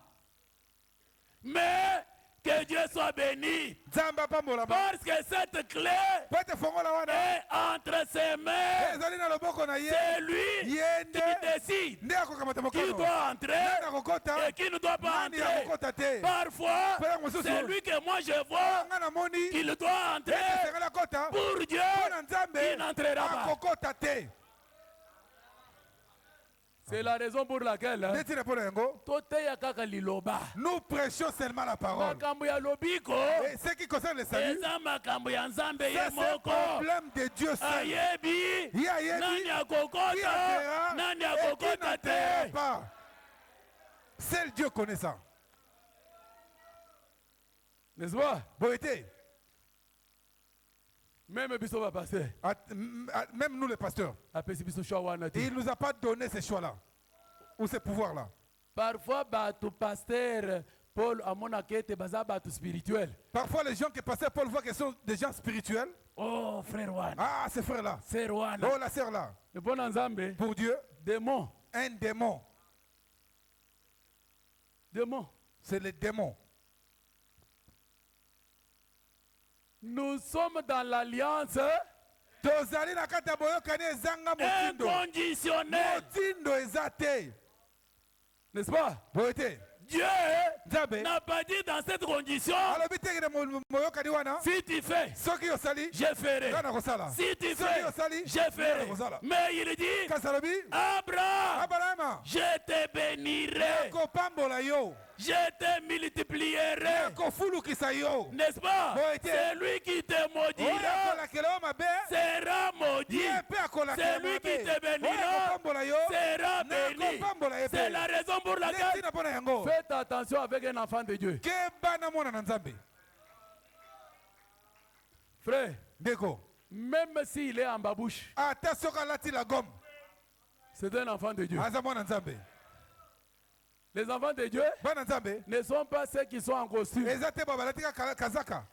Mais que Dieu soit béni. Nzamba pambola ba. Parce que cette clé Pete fongola wana. est entre ses mains. Ezali na loboko na ye. C'est lui Yende. qui décide Nde akokamata qui mokono. doit entrer Nani akokota. et qui ne doit pas Nani entrer. akokota te. Parfois, Père mosusu. c'est lui que moi je vois Nga na moni. qu'il doit Ete entrer. sengala kota. Pour Dieu, Pona nzambe. il n'entrera pas. Akokota te. C'est la raison pour laquelle Neti na pona yango. toteya kaka liloba. Nous prêchons seulement la parole. Makambo ya lobiko Et ce qui concerne le salut, eza makambo ya Nzambe ça ye c'est un moko. problème de Dieu seul. Ayebi Ye ayebi. nani Qui akokota atterra nani et qui akokota n'atterra te. pas. Seul Dieu connaît ça. N'est-ce pas? Boété, Même biso va passer. même nous les pasteurs, Apesi biso choix wana te. il ne nous a pas donné ces choix-là ou ces pouvoirs-là. Parfois bato pasteur Paul amona kete baza bato spirituel. Parfois, les gens que pasteur Paul voit que sont des gens spirituels. Oh frère wana, Ah, ces frères-là. sœur wana. Oh, la sœur-là. Le bon Nzambe, Pour Dieu, démon, un démon, démon. c'est le démon. Nous sommes dans l'alliance Tozali na kata boyokani ezanga motindo. inconditionnelle. Motindo eza te. N'est-ce pas? Boyete. Dieu Nzambe n'a pas dit dans cette condition, alobi te na moyokani wana si tu fais, soki osali je ferai. nga na kosala Si tu soki fais, osali je ferai. kosala. Mais il dit, kasi alobi Abraham, abrahama je te bénirai, nakopambola yo je te multiplierai. nakofulukisa yo N'est-ce pas? Bon, été. C'est lui qui te oyo maudira, akolakela yo mabe sera maudit. ye mpe akolakela Celui qui mabe te bénira oyo akopambola yo sera béni. nakopambola ye C'est la mpe raison pour laquelle ntina mpo na yango faites attention avec un enfant de Dieu. ke bana mwana na nzambe Frère, ndeko même s'il est en babouche, ata soki alati la gomme c'est un enfant de Dieu. aza mwana nzambe Les enfants de Dieu bana nzambe ne sont pas ceux qui sont en costume. eza te bao balati kazaka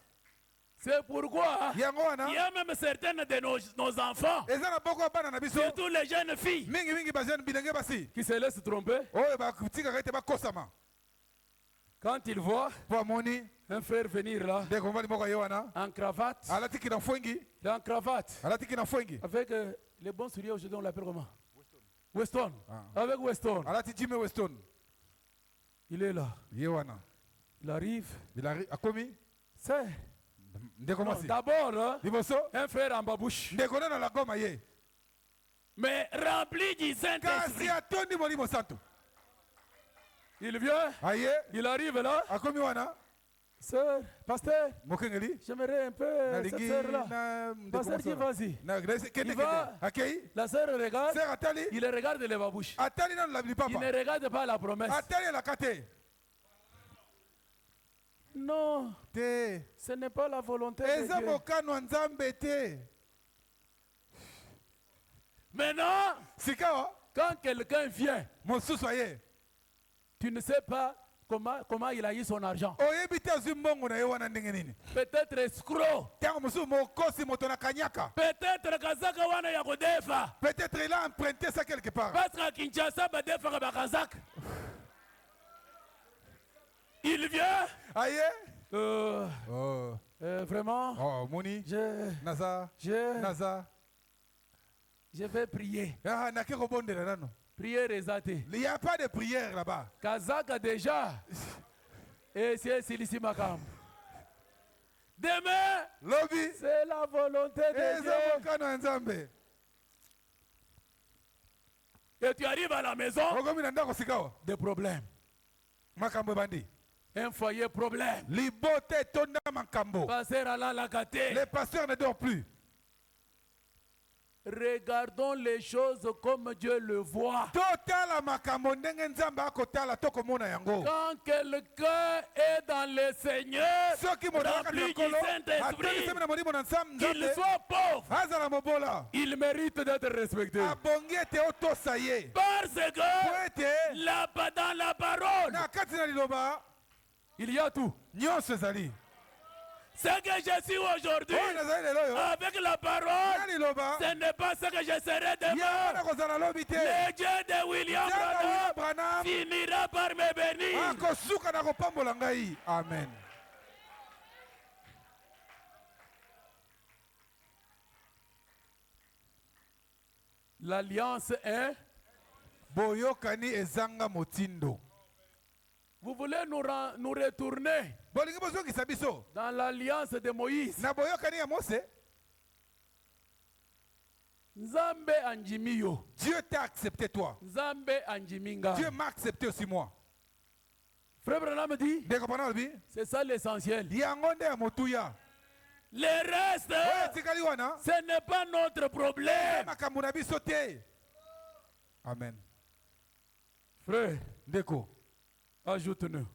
C'est pourquoi yango il y wana a même certaines de nos enfants, eza na boko ya bana na biso surtout les jeunes filles, mingimingi bajeune bilenge basi qui se laissent tromper oyo batikaka ete bakosama quand ils voient mpo amoni un frère venir là ndeko mobali moko ye wana en cravate, alatiki na fwengi alatiki na fwengi avec les bons souliers aujourd'hui on l'appelle comment? Weston. Avec Weston. alati jime weston Il est là. ye wana Il arrive. akomi C'est. ndeko Non, mwasi d'abord, hein, liboso un frère en babouche. ndeko nano la goma ye Mais rempli du kasi Saint-Esprit. atondi molimo santo Il vient. aye Il arrive là. akomi wana Sœur, pasteur, mokengeli j'aimerais un peu cette nalingi sœur-là. na ndeko Pasteur dit mwasi vas-y. kende Il va. akei La sœur regarde. ser atali Il regarde les babouches. atali nano la Il ne lipapa regarde pas la promesse. atali elaka te Non, te ce n'est pas la volonté de eza Dieu. mokano ya nzambe te Maintenant, sikawa quand quelqu'un vient, mosusu aye tu ne sais pas comment il a eu son argent. oyebi te azwi mbongo na ye wana ndenge nini Peut-être escroc. ntango mosusu mokosi moto na kanyaka Peut-être kazaka wana ya kodefa. peut-être il a emprunté ça quelque part Parce qu'à Kinshasa, badefaka bakazaka. Il vient. aye Vraiment, moni je vais prier. nake kobondela nano Prière rezate. il y a pas de prière là-bas Kazaka déjà. Et c'est Silisi Makam. Demain, lobi c'est la volonté de eza Dieu. mokano ya nzambe Et tu arrives à la maison, okomi na ndako sikawa des problèmes. makambo ebandi Un foyer problème. libote etonda makambo Pasteur Alain Lakaté. les pasteurs ne dorment plus Regardons les choses comme Dieu le voit. totala makambo ndenge nzambe akotala tokomona yango Quand quelqu'un est dans le Seigneur, soki moto akati na rempli du nkolo Saint-Esprit, atonisemi na molimo na qu'il nzambe soit pauvre, azala mobola il mérite d'être respecté. abongi ete otosa ye Parce po que ete là-bas dans la parole, na kati na liloba il y a tout. nyonso ezali Ce que je suis aujourd'hui, oyo nazali lelo oyo avec la na parole, liloba ce n'est pas ce que je serai ye wana demain. kozala lobi te Le Dieu de William Nzambe ya William Branham Branham finira par me bénir. akosuka na kopambola ngai amen L'alliance est. boyokani ezanga motindo Vous voulez nous retourner bolingi bozongisa biso dans l'alliance de Moïse. na boyokani ya mose Nzambe anjimi yo. Dieu t'a accepté toi Nzambe anjimi nga. Dieu m'a accepté aussi moi Frère Branham dit, ndeko pana lobi c'est ça l'essentiel. yango nde ya motuya Le reste, oyo etikali wana ce n'est pas notre problème. makambo na biso te amen Frère, ndeko ajoute-nous.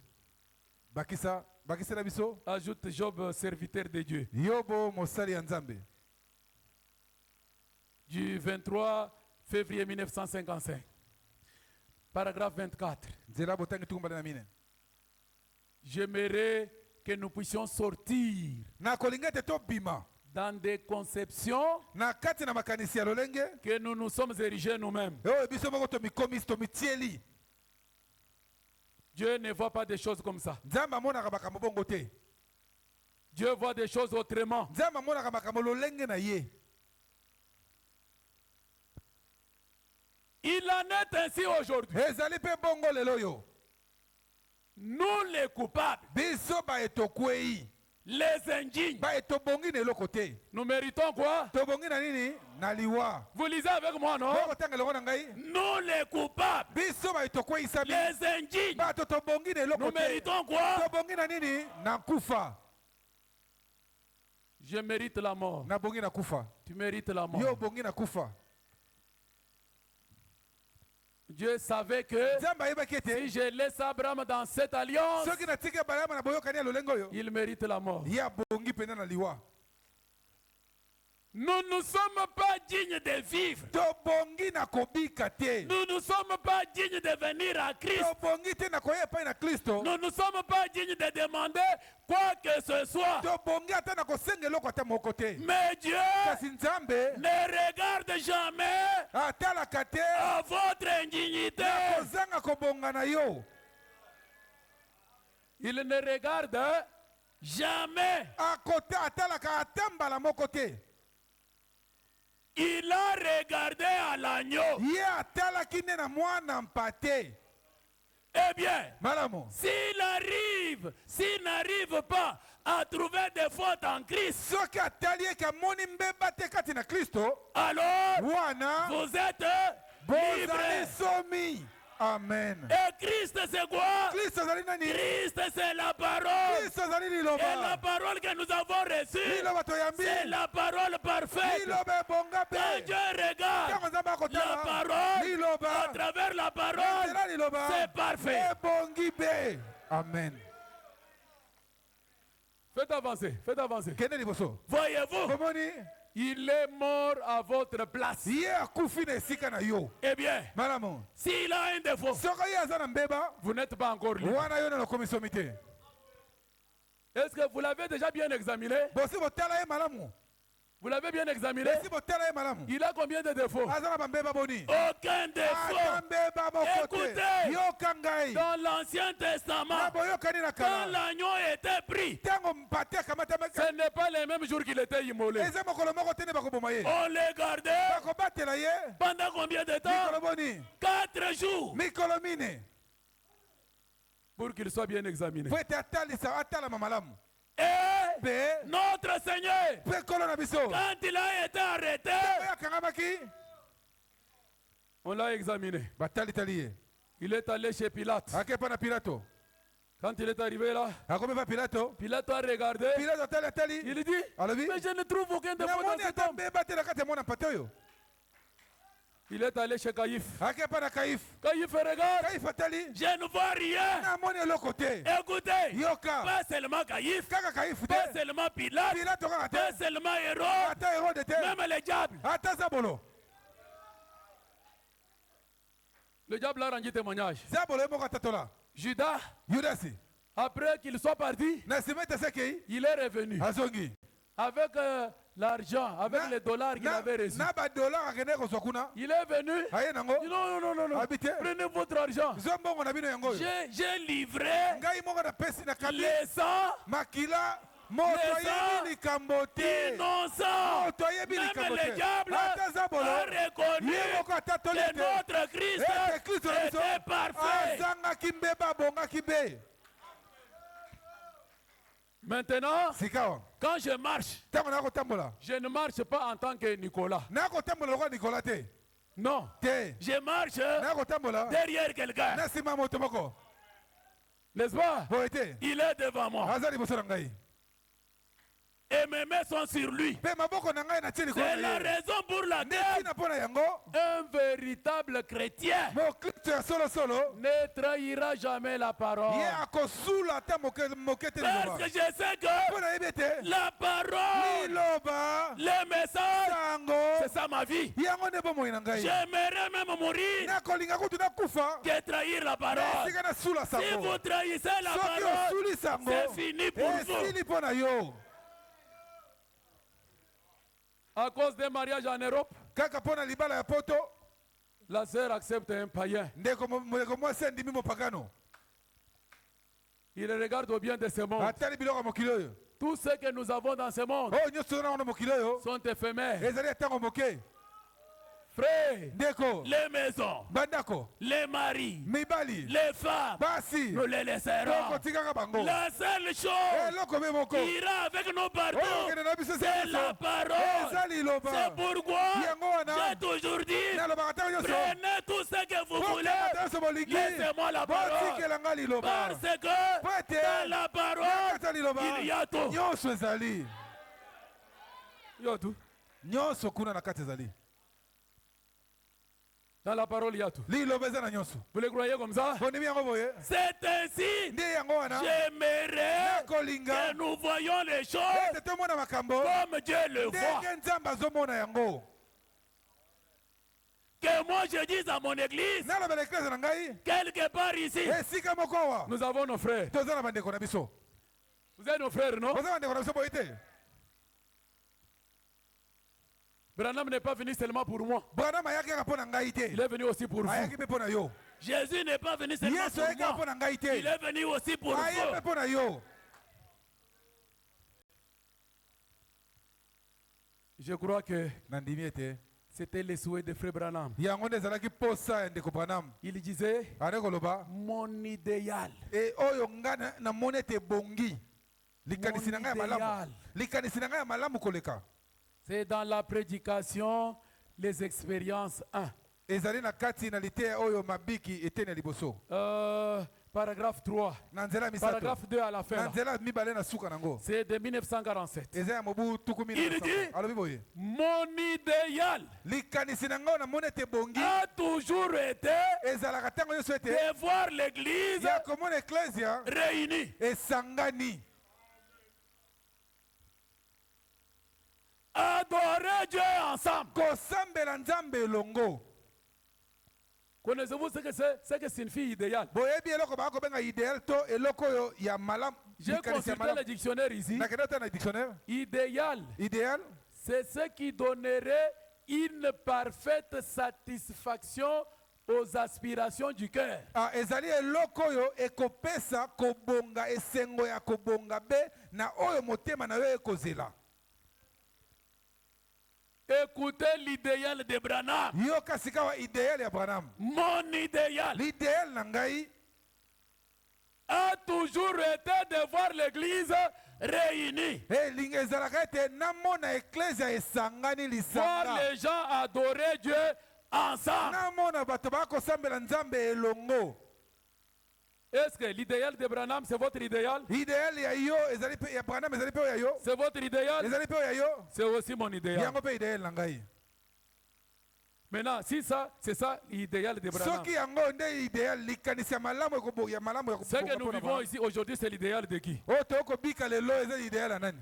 bakisela biso Ajoute Job, serviteur de Dieu. yobo mosali ya nzambe Du 23 février 1955. Paragraphe 24. nzela botangi tukumbala na mine J'aimerais que nous puissions sortir na kolinga ete tobima dans des conceptions na kati na makanisi ya lolenge que nous nous sommes érigés nous-mêmes. oyo biso moko tomikomisi tomitieli Dieu ne voit pas des choses comme ça. nzambe amonaka makambo bongo te Dieu voit des choses autrement. nzambe amonaka makambo lolenge na ye Il en est ainsi aujourd'hui. ezali mpe bongo lelo oyo Nous les coupables, biso baetokwei les indignes, baetobongi na eloko te. nous méritons quoi? Tobongi na nini? Na liwa. Vous lisez avec moi, non? Bokotanga eloko na ngai. Nous les coupables, Biso baetokwei sami. les indignes, Bato tobongi na eloko nous te. méritons quoi? Tobongi na nini? Na kufa. Je mérite la mort. Na bongi na kufa. Tu mérites la mort. Yo bongi na kufa. Dieu savait que Nzambe ayebaki ete si je laisse Abraham dans cette alliance, soki natika Balama na boyokani ya lolengo oyo il mérite la mort. ye abongi mpena na liwa. Nous ne sommes pas dignes de vivre. Tobongi na kobika te. Nous ne sommes pas dignes de venir à Christ. Tobongi te na koya epai na Kristo. Nous ne sommes pas dignes de demander quoi que ce soit. Tobongi ata na kosenga eloko ata moko te. Mais Dieu Kasi Nzambe ne regarde jamais atalaka te à votre indignité. na kozanga kobonga na yo. Il ne regarde jamais. Akota atalaka ata mbala moko te. Il a regardé à l'agneau. Ye atalaki nde na mwana mpate. Eh bien, Malamu. s'il n'arrive pas à trouver des fautes en Christ, Soki atali eke amoni mbeba te kati na Kristo, alors wana vous êtes bozali livrés. somi. Amen. Et Christ, c'est quoi? Kristo azali nani? Christ, c'est la parole. Kristo azali Et la liloba. parole que nous avons reçue, Liloba toyambi. c'est la parole parfaite. Liloba ebonga Quand pe. Dieu regarde Ntango Nzambe la akotala parole, à liloba travers la parole, nzela liloba c'est parfait. ebongi be. Amen. Faites avancer, faites avancer. Kende liboso. Voyez-vous, Bomoni il est mort à votre place. ye akufi na esika na yo. Eh bien, Malamu. s'il a un défaut, Soki ye aza na mbeba, vous n'êtes pas encore libre. wana yo na lokomi somi te. Est-ce que vous l'avez déjà bien examiné? Bosi botala ye malamu. Vous l'avez bien examiné? Bosi botala ye malamu. Il a combien de défauts? Aza na bambeba boni. Aucun défaut. Ata mbeba moko te. Écoutez. Yoka ngai. Dans l'Ancien Testament, Na boyokani na quand kala. l'agneau était pris, Ntango mpate akamatama. ce n'est pas les mêmes jours qu'il était immolé. Eza mokolo moko te nde bakoboma ye. On les gardait Bakobatela ye. pendant combien de temps? Mikolo boni. 4 jours. Mikolo mine. Pour qu'il soit bien examiné. Po ete atalisa atalama malamu. Et Pe notre Seigneur, pe kolo na biso. quand il a été arrêté, Oyo akangamaki. on l'a examiné. Batalitali ye. Il est allé chez Pilate. Akepa na Pilato. Quand il est arrivé là, Akomi pa Pilato. Pilate a regardé. Pilato atali. Il dit, Alobi. mais je ne trouve aucun défaut dans Namoni cet ata homme. mbeba te na kati ya mwana mpate oyo. Il est allé chez Caïphe. Akepa na Kaif. Caïphe regarde. Kaif atali. Je ne vois rien. Namoni eloko te. Écoutez, Yoka. pas seulement Caïphe, Kaka Kaif pas te. seulement Pilate, Pilato kaka pas te. seulement Hérode, Ata Herode te. même le diable. Ata Zabolo. Le diable a rendu témoignage. Zabolo ye moko atatola. Judas, Yudasi. après qu'il soit parti, Na nsima ete asekei. il est revenu Azongi. avec l'argent, avec les dollars qu'il avait reçus. Na badolar akende kozwa kuna. Il est venu. Aye nango. Il dit, non. Habité. Prenez votre argent. Zwa mbongo na bino yango oyo. J'ai livré Ngai moko napesi na kabi. les sangs Makila. Moto Les ayebi likambo te. innocents. Moto ayebi Même likambo le te. diable Ata Zabolo. a reconnu Ye moko atatoli que te. notre Christ Ete Kristo na biso. était parfait. Azangaki mbeba abongaki be. Maintenant, Sikawa. quand je marche, Ntango nakotambola. je ne marche pas en tant que Nicolas. Nakotambola lokola Nikola te. Non. Te. Je marche Nakotambola. derrière quelqu'un. Na nsima moto moko. N'est-ce pas? Boye te. Il est devant moi. Aza liboso na ngai. Et mes mains sont sur lui. Mpe maboko na ngai natie likolo C'est na la ye. raison pour Nde laquelle ntina mpo na yango. un véritable chrétien Mokristo ya solosolo. ne trahira jamais la parole. Ye akosula ata moke te Parce liloba. que je sais que Mpo na yebi ete. la parole, Liloba. le message, Sango. c'est ça ma vie. Yango nde bomoi na ngai. J'aimerais même mourir Nakolinga kutu nakufa. que trahir la parole. Esika nasula Si sango. vous trahissez la Soki parole, osuli sango. c'est fini pour vous. Esili mpo na yo. À cause des mariages en Europe, Kaka mpo na libala ya poto. la sœur accepte un païen. Ndeko mwasi andimi mopagano. Il regarde au bien de ce monde. Atali biloko ya mokili oyo. Tout ce que nous avons dans ce monde Oyo nyonso nango na mokili oyo. sont éphémères. Ezali ya ntango moke. Frères, ndeko les maisons, bandako les maris, mibali les femmes, basi nous les laisserons. tokotikaka bango La seule chose eloko be moko qui ira avec nous partout, oyo okende na biso c'est la parole. eza liloba C'est pourquoi yango wana j'ai toujours dit, nalobaka ntango nyonso prenez tout ce que vous voulez. bokata nyonso bolingi Laissez-moi la parole. botikelanga liloba Parce que po ete dans la parole, nakata liloba il y a tout. nyonso ezali Il y a tout. nyonso kuna na kati ezali Dans la parole, il y a tout. liloba eza na nyonso Vous le croyez comme ça? bondimi yango boye C'est ainsi. nde yango wana J'aimerais nakolinga que nous voyons les choses ete tomona makambo comme Dieu le voit. ndenge nzambe azomona yango Que moi je dise à mon église, nalobela eklese na ngai quelque part ici, esika moko awa nous avons nos frères. toza na bandeko na biso Vous êtes nos frères, non? oza bandeko na biso boye te Branham n'est pas venu seulement pour moi. branam ayaki kaka mpo na ngai Il te est venu aussi pour vous. ayaki mpe mpo na yo Jésus n'est pas venu seulement yesu ayaki kaka pour mpo moi. na ngai Il te est venu aussi pour aye mpe vous. mpo na yo Je crois que nandimi ete c'était le souhait de frère Branham. yango nde ezalaki posa ya ndeko branam Il disait, ane koloba mon idéal. e oyo nga namoni ete ebongi likanisi na ngai ya malamu idéal. likanisi na ngai ya malamu koleka C'est dans la prédication, les expériences 1. ezali na kati na liteya oyo mabiki eteni ya liboso Paragraphe 3. na nzela ya misato Paragraphe 2 à la fin. na là. nzela ya mibale na suka nango C'est de 1947. eza ya mobu tuku Il dit, alobi boye mon idéal likanisi na ngai namoni ete ebongi a toujours été ezalaka ntango nyonso ete de voir l'église ya komona eklesia réunie. esangani Adorer Dieu ensemble. kosambela nzambe elongo Connaissez-vous ce que signifie idéal? boyebi eloko bakobenga idéal to eloko oyo ya malamu J'ai likanisi ya consulté le malamu dictionnaire ici. nakende ota na dictionnaire Idéal, idéal c'est ce qui donnerait une parfaite satisfaction aux aspirations du cœur. ezali eloko oyo ekopesa kobonga esengo ya kobonga be na oyo motema na yo ekozela Écoutez l'idéal de Branham. yo kasi kawa idéal ya branam Mon idéal l'idéal na ngai a toujours été de voir l'église réunie. elingi ezalaka ete namona eklesia esangani Voir lisanga les gens adorer Dieu ensemble. namona bato bakosambela nzambe elongo Est-ce que l'idéal de Branham, c'est votre idéal? idéal ya yo ezali pe ya branam ezali pe oyo ya yo C'est votre idéal? ezali pe oyo ya yo C'est aussi mon idéal. yango mpe idéal na ngai Maintenant, si ça, c'est ça l'idéal de Branham. soki yango nde idéal likanisi ya malamu ya malamu ya Ce que nous kobonga vivons ici aujourd'hui, c'est l'idéal de qui? oyo tokobika lelo eza idéal ya nani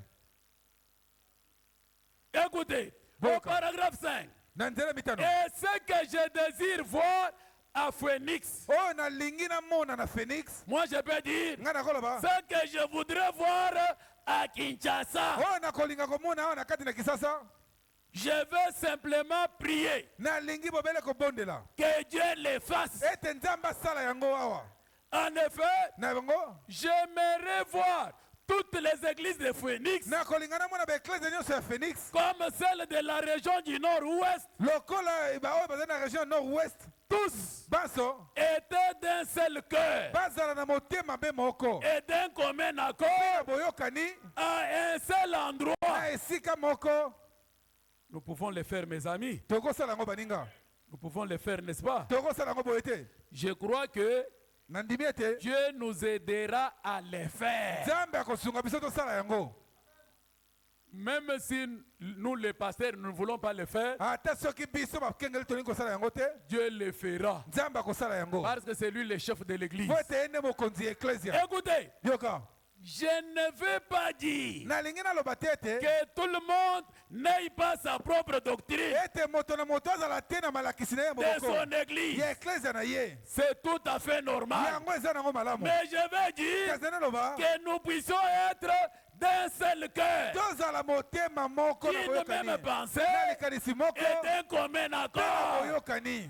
Écoutez, au Boka. paragraphe 5. na nzela mitano Et ce que je désire voir à Phoenix, oyo nalingi namona na phénix moi je peux dire, ngai nakoloba ce que je voudrais voir à Kinshasa, oyo nakolinga komona awa na kati na kisasa je veux simplement prier nalingi bobele kobondela que Dieu les fasse. ete nzambe asala yango awa En effet, na yango j'aimerais voir toutes les églises de Phoenix nakolinga namona baeklese nyonso ya phénix comme celle de la région du nord-ouest, lokola baoyo bazali na région nord-ouest tous banso étaient d'un seul cœur bazala na motema be moko et d'un commun na accord boyokani à un seul endroit. na esika moko Nous pouvons le faire, mes amis. tokosala yango baninga Nous pouvons le faire, n'est-ce pas? tokosala yango boye te Je crois que nandimi ete Dieu nous aidera à le faire. nzambe akosunga biso tosala yango Même si nous, les pasteurs, nous ne voulons pas le faire, ata soki biso bakengeli tolingi kosala yango te Dieu le fera. nzambe akosala yango Parce que c'est lui le chef de l'église. po ete ye nde mokonzi ya eklesia Écoutez, yoka je ne veux pas dire nalingi naloba te ete que tout le monde n'ait pas sa propre doctrine ete moto na moto azala te na malakisi na ye de moboko son église. ya eklesia na ye C'est tout à fait normal. yango eza nango malamu Mais je veux dire kasi naloba que nous puissions être d'un seul cœur, tozala motema moko na d'une boyokani même pensée na likanisi moko et d'un commun mpe na accord. boyokani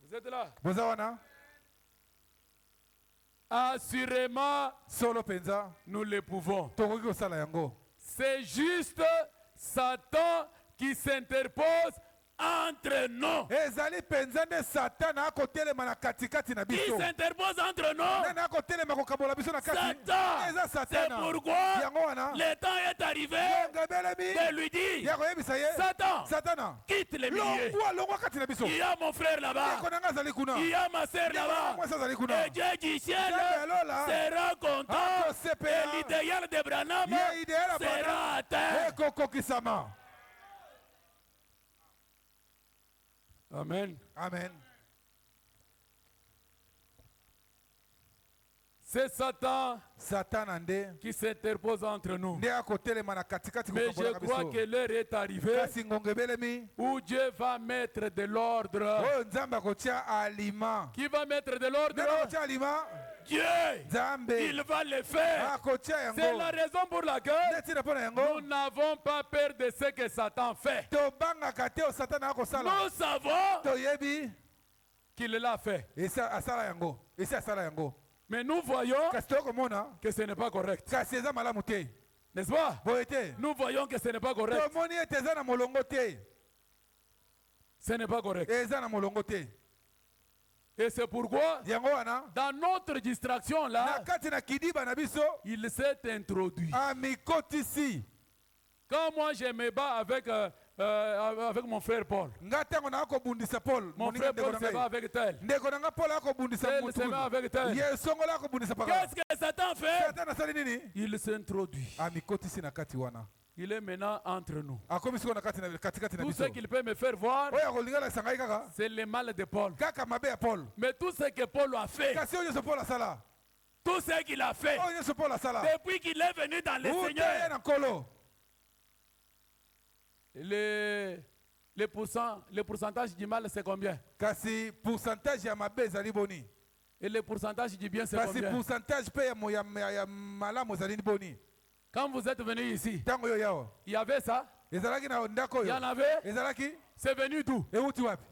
Vous êtes là? boza wana Assurément, solo mpenza nous le pouvons. tokoki kosala yango C'est juste Satan qui s'interpose entre nous. ezali penza nde satana akotelema na katikati na Qui biso s'interpose entre nous. nani akotelema kokabola biso na kati Satan. eza C'est satana pourquoi yango wana le temps est arrivé ngebelemi de lui dire, ya koyebisa ye Satan, satana quitte les milliers. longwa longwa kati na biso Il y a mon frère là-bas. ndeko nanga azali kuna Il y a ma sœur là-bas. mwasi azali kuna Et Dieu du ciel Dieu là. sera content. akosepela Et l'idéal de Branham ye idéal ya sera bana atteint. ekokokisama Amen. amen C'est Satan satana nde qui s'interpose entre nous. nde akotelema na katikati Mais je kokabolaka crois biso que l'heure est arrivée kasi ngongo ebelemi où Dieu va mettre de l'ordre. oyo nzambe akotia alima Qui va mettre de nde l'ordre? akotia alima Dieu. nzambe Il va le faire. akotia C'est yango la raison pour laquelle nde ntina mpo na nous yango n'avons pas peur de ce que Satan fait. tobangaka te oyo satana akosala Nous savons toyebi qu'il l'a fait. esi asala yango esi asala yango Mais nous voyons kasi tokomona que ce n'est pas correct. kasi eza malamu te N'est-ce pas? boye te Nous voyons que ce n'est pas correct. tomoni ete eza na molongo te Ce n'est pas correct. eza na molongo te Et c'est pourquoi, yango wana dans notre distraction na là, kati na kidiba na biso il s'est introduit. amikotisi Quand moi je me bats avec mon frère Paul, nga ntango nanga kobundisa paul mon moninga frère ndeko Paul na se bat ngai avec tel. ndeko na nga paul akobundisa Tel se bat avec tel. ye songola akobundisa pakala Qu'est-ce que Satan fait? satana asali nini Il s'introduit. amikotisi na kati wana Il est maintenant entre nous. akomi siko na katikati na Tout biso ce qu'il peut me faire voir, oyo akolinga lakisa ngai kaka c'est le mal de Paul. kaka mabe ya paul Mais tout ce que Paul a fait, kasi oyo nyonso paul asala tout ce qu'il a fait, oyo nyonso paul asala depuis qu'il est venu dans le uta ye Seigneur, na nkolo le pourcentage du mal, c'est combien? kasi pourcentage ya mabe ezali boni Et le pourcentage du bien, c'est kasi combien? pourcentage mpe ya malamu ezali boni Quand vous êtes venu ici, ntango oyo yawa il y avait ça? ezalaki na ndako Il y en oyo avait? ezalaki C'est venu d'où? euti wapi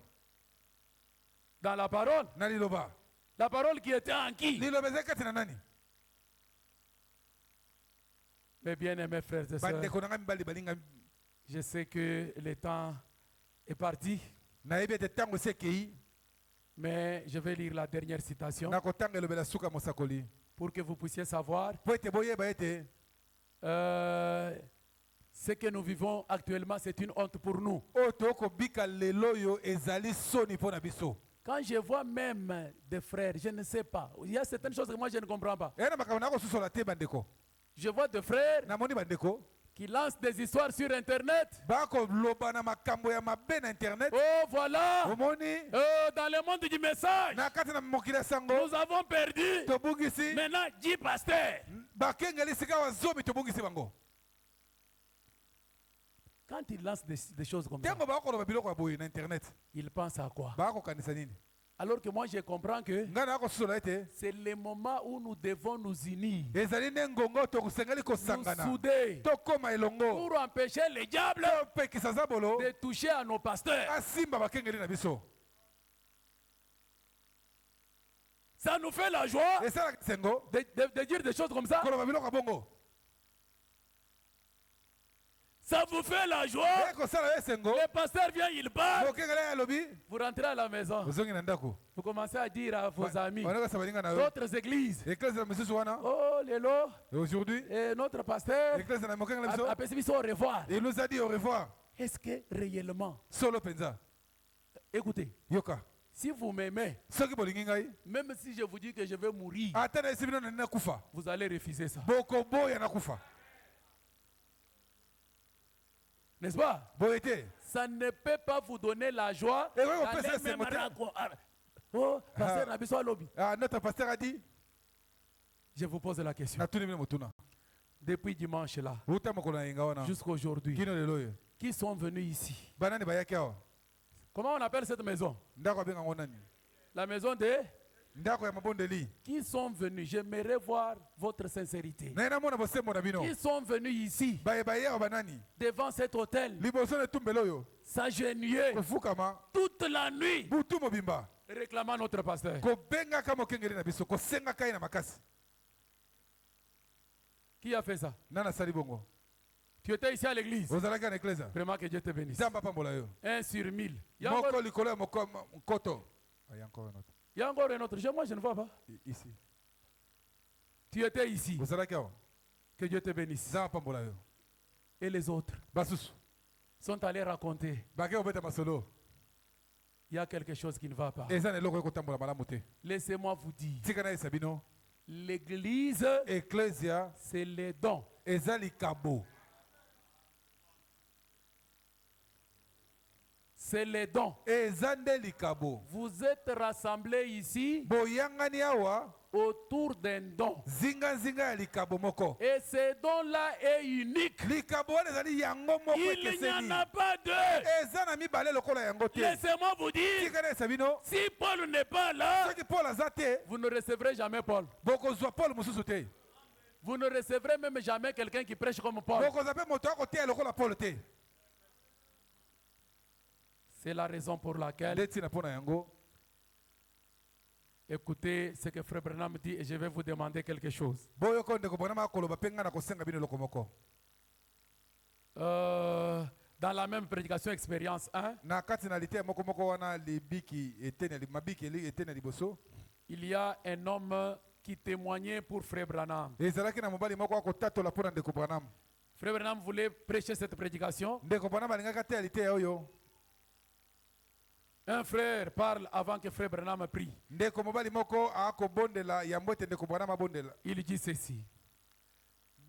Dans la parole. na liloba La parole qui était en qui? liloba ezali kati na nani Mes bien-aimés frères et sœurs, bandeko na ngai mibali balinga je sais que le temps est parti, nayebi ete ntango esi ekei mais je vais lire la dernière citation nakotanga elobela suka mosakoli pour que vous puissiez savoir mpo ete boyeba ete ce que nous vivons actuellement, c'est une honte pour nous. oyo tokobika lelo oyo ezali soni mpo na biso Quand je vois même des frères, je ne sais pas, il y a certaines choses que moi je ne comprends pas. eya na makambo na kosusola te bandeko Je vois des frères namoni bandeko qui lancent des histoires sur Internet. bakoloba na makambo ya mabe na internet Oh voilà, omoni dans le monde du message, na kati na mokili ya sango nous avons perdu tobungisi maintenant 10 pasteurs. bakengeli sika wa zomi tobungisi bango Quand ils lancent des choses comme ça, ntango bakoloba biloko ya boye na internet ils pensent à quoi? bakokanisa nini Alors que moi je comprends que ngai na kosusola ete c'est le moment où nous devons nous unir, ezali nde ngongo tokosengeli nous kosangana souder tokóma elongo pour empêcher le diable topekisa zabolo de toucher à nos pasteurs. asimba bakengeli na biso Ça nous fait la joie esalaka sengo de dire des choses comme ça. koloba biloko ya bongo Ça vous fait la joie. ekosala yo esengo Le pasteur vient, il parle. mokengeli ya alobi Vous rentrez à la maison. ozongi na ndako Vous commencez à dire à vos amis, banakasa baninga na yo d'autres églises, eklese na misusu wana oh, Lélo, et aujourd'hui et notre pasteur, eklese na mokengeli biso appelez au revoir. il nous a dit au revoir Est-ce que réellement, solo mpenza écoutez, yoka si vous m'aimez, soki bolingi ngai même si je vous dis que je vais mourir, ata na esi bino nani nakufa vous allez refuser ça. bokoboya nakufa N'est-ce pas? boye te Ça ne peut pas vous donner la joie Et oui, on peut d'aller faire même ce raconter. Oh, pasteur Nabiso Alobi. notre pasteur a dit Je vous pose la question. natuni bino motuna Depuis dimanche là, uta mokolo na yenga wana jusqu'à aujourd'hui, kino lelo oyo qui sont venus ici? banani bayaki awa Comment on appelle cette maison? ndako abengango nani La maison de... ndako ya mabondeli Qui sont venus? J'aimerais voir votre sincérité. naye namona bosembo na bino Qui sont venus ici, baye awa banani devant cet hôtel, liboso na etumbelo oyo s'agenouiller kofukama toute la nuit, butu mobimba réclamant notre pasteur? kobengaka mokengeli na biso kosengaka ye na makasi Qui a fait ça? nani asali bongo Tu étais ici à l'église. ozalaki na eklezia Vraiment que Dieu te bénisse. nzambe apambola yo 1 sur 1000. Il y moko likolo ya nkoto. Ah, il y a encore un autre. a encore un autre. Moi, je ne vois pas. Ici. Tu étais ici. ozalaki awa Que Dieu te bénisse. nzambe apambola yo Et les autres basusu sont allés raconter. bake kobeta masolo Il y a quelque chose qui ne va pas. eza na eloko ekotambola malamu te. Laissez-moi vous dire. tika na yesa bino L'église, eklezia c'est les dons. eza likabo. C'est les dons. eza nde likabo. Vous êtes rassemblés ici boyangani awa autour d'un don. zinga ya likabo moko. Et ce don-là est unique. likabo wana ezali yango moko Il n'y en ekeseni. a pas deux. eza na mibale lokola yango te. Laissez-moi vous dire, tika na yesa bino si Paul n'est pas là, soki paul aza te vous ne recevrez jamais Paul. bokozwa paul mosusu te. Vous ne recevrez même jamais quelqu'un qui prêche comme Paul. bokozwa mpe moto akoteya lokola paul te. C'est la raison pour laquelle, nde ntina mpo na yango écoutez ce que Frère Branham dit et je vais vous demander quelque chose. boyoka ndeko bonama akoloba mpe ngai na kosenga bino eloko moko. Dans la même prédication expérience 1, na kati na liteya moko moko wana libiki eteni mabiki eteni ya liboso il y a un homme qui témoignait pour Frère Branham. ezalaki na mobali moko akotatola mpo na ndeko branam. Frère Branham voulait prêcher cette prédication. ndeko branam alingaki ateya liteya oyo. Un frère parle avant que Frère Branham prie. ndeko mobali moko akobondela yambo ete ndeko branam abondela. Il dit ceci.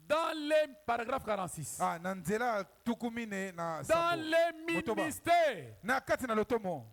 Dans les paragraphe 46. na nzela tuku mine na Dans sambo. les Motoba. ministères, na kati na lotomo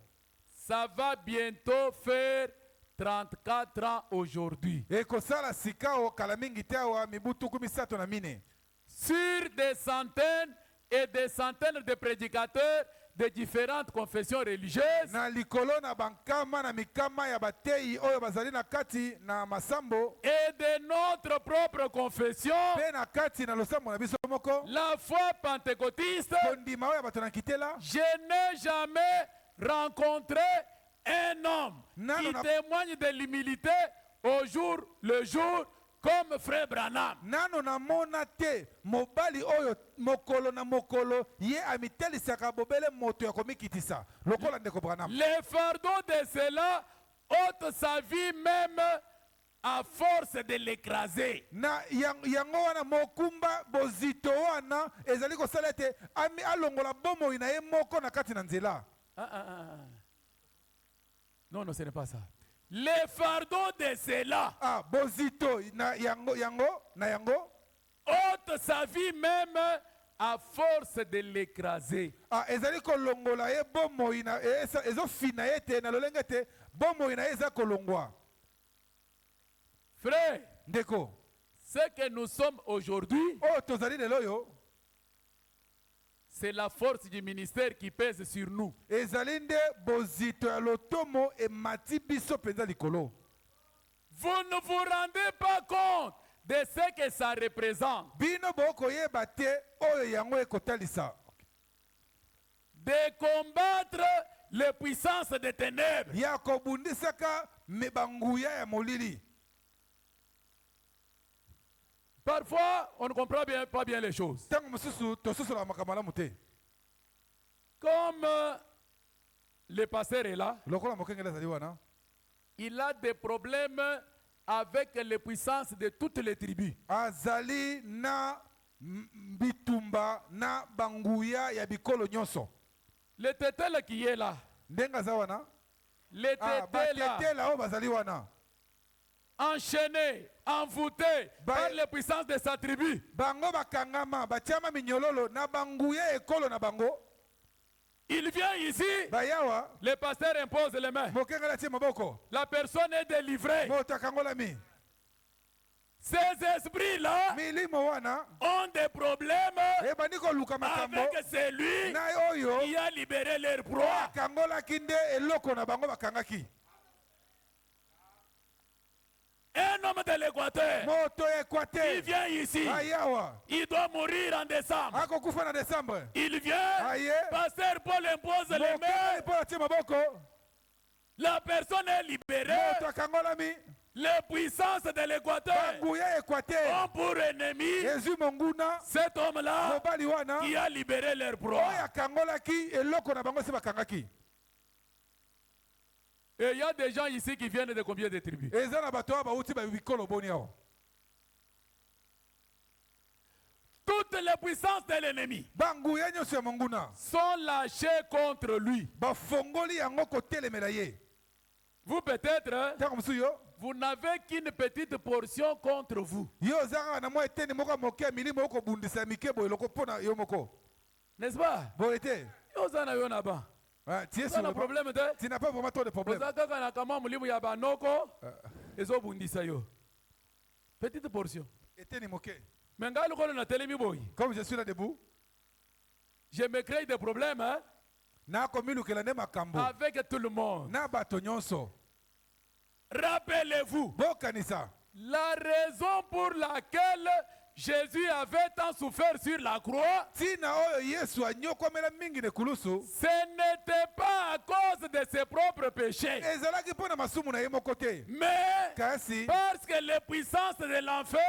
ça va bientôt faire 34 ans aujourd'hui. ekosala sikao kala mingi te awa mibu tuku misato na mine. Sur des centaines et des centaines de prédicateurs de différentes confessions religieuses na likolo na bankama na mikama ya bateyi oyo bazali na kati na masambo et de notre propre confession, mpe na kati na losambo na biso moko la foi pentecôtiste, kondima oyo ya bato na kitela. je n'ai jamais rencontré un homme Non, qui non, non. témoigne de l'humilité au jour le jour comme Frère Branham. nano namona te mobali oyo mokolo na mokolo ye amitelisaka bobele moto ya komikitisa lokola ndeko branam. Le fardeau de cela ôte sa vie même à force de l'écraser. na yango wana mokumba bozito wana ezali kosala ete alongola bomoi na ye moko na kati na nzela. Non, non, ce n'est pas ça. Le fardeau de cela bozito na yango ôte sa vie même à force de l'écraser. ezali kolongola ye bomoi na ezofina ye te na lolenge ete bomoi na ye eza kolongwa. Frère, ndeko ce que nous sommes aujourd'hui, oyo tozali lelo oyo c'est la force du ministère qui pèse sur nous. ezali nde bozito ya lotomo emati biso mpenza likolo. Vous ne vous rendez pas compte de ce que ça représente. bino bokoyeba te oyo yango ekotalisa De combattre les puissances des ténèbres. ya kobundisaka banguya ya molili. Parfois, on ne comprend pas bien les choses. ntango mosusu tososola makambo malamu te. Comme le pasteur est là, lokola mokengeli azali wana il a des problèmes avec les puissances de toutes les tribus. azali na bitumba na banguya ya bikolo nyonso. Le tétel qui est là, ndenge aza wana le tétel là, batetela oyo bazali wana enchaîné, envoûté par les puissances de sa tribu. bango bakangama batiama minyololo na banguya ekolo na bango. Il vient ici, bayawa le pasteur impose les mains. mokengeli atie maboko La personne est délivrée. moto akangolami. Ces esprits-là milimo wana ont des problèmes ebandi koluka makambo avec celui na oyo qui a libéré leur proie. akangolaki nde eloko na bango bakangaki. Un homme de l'Équateur, moto ya il Équateur vient ici, ayawa il doit mourir en décembre. akokufa na décembre. Il vient, aye pasteur Paul impose les mokengeli mains, mpo atie maboko la personne est libérée. moto akangolami les puissances de l'Équateur banguya Équateur ont pour ennemi ezwi monguna cet homme-là mobali wana qui a libéré leur oyo proie. akangolaki eloko na bango se bakangaki. Et il y a des gens ici qui viennent de combien de tribus? eza na bato oyo bauti babikolo boni awa. Toutes les puissances de l'ennemi banguya nyonso ya monguna sont lâchées contre lui. bafongoli yango kotelemela ye. Vous peut-être, ntango mosusu yo vous n'avez qu'une petite portion contre vous. yo oza kaka na mwa eteni moko ya moke ya milimo okobundisa ya mike boye eloko mpo na yo moko N'est-ce pas? boye te. Yo zana yo naba. Tie Vous avez un problème de? tu n'as pas vraiment trop de problème. Vous avez un kama mulimu ya banoko. Ezo bundisa yo. Petite portion. Eteni moke. Mais ngali kono na telemi boy. Comme je suis là debout, Je me crée des problèmes hein, na komilukela nde makambo avec tout le monde. na bato nyonso. Rappelez-vous, Bokanisa. la raison pour laquelle Jésus avait tant souffert sur la croix, Tina oyo Yesu anyokomela mingi ne kulusu. ce n'était pas à cause de ses propres péchés, Ezalaki mpona masumu na ye moko te. mais Kasi parce que les puissances de l'enfer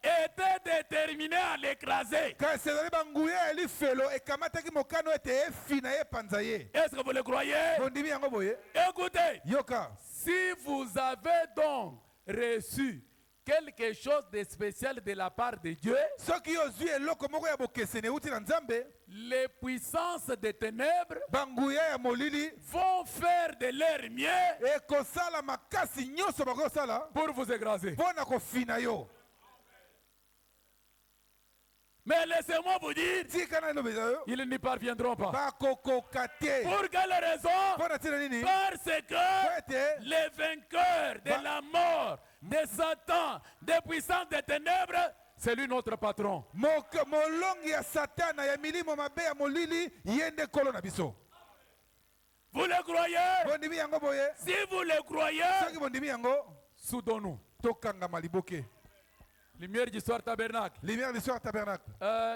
étaient déterminées à l'écraser. kasi ezali banguya eli felo ekamataki mokano ete efina ye panza ye. Est-ce que vous le croyez? Bondimi yango boye. Écoutez, Yoka. si vous avez donc reçu quelque chose de spécial de la part de Dieu, Soki ozwi eloko moko ya bokeseni euti na Nzambe, les puissances des ténèbres banguya ya molili vont faire de leur mieux ekosala makasi nyonso bakosala pour vous écraser. mpona kofina yo. Mais laissez-moi vous dire, Tika na elobeza yo. ils n'y parviendront pas. Bakokoka te. Pour quelle raison? Mpona ntina nini? Parce Po que ete les vainqueurs de la mort, de Satan, des puissances des ténèbres, c'est lui notre patron. molongi ya satana ya milimo mabe ya molili ye nde nkolo na biso. Vous le croyez? Bondimi yango boye. Si vous le croyez, Soki bondimi yango soudons-nous. tokangama liboke. Lumière d'histoire tabernacle. Lumière l'histoire tabernacle.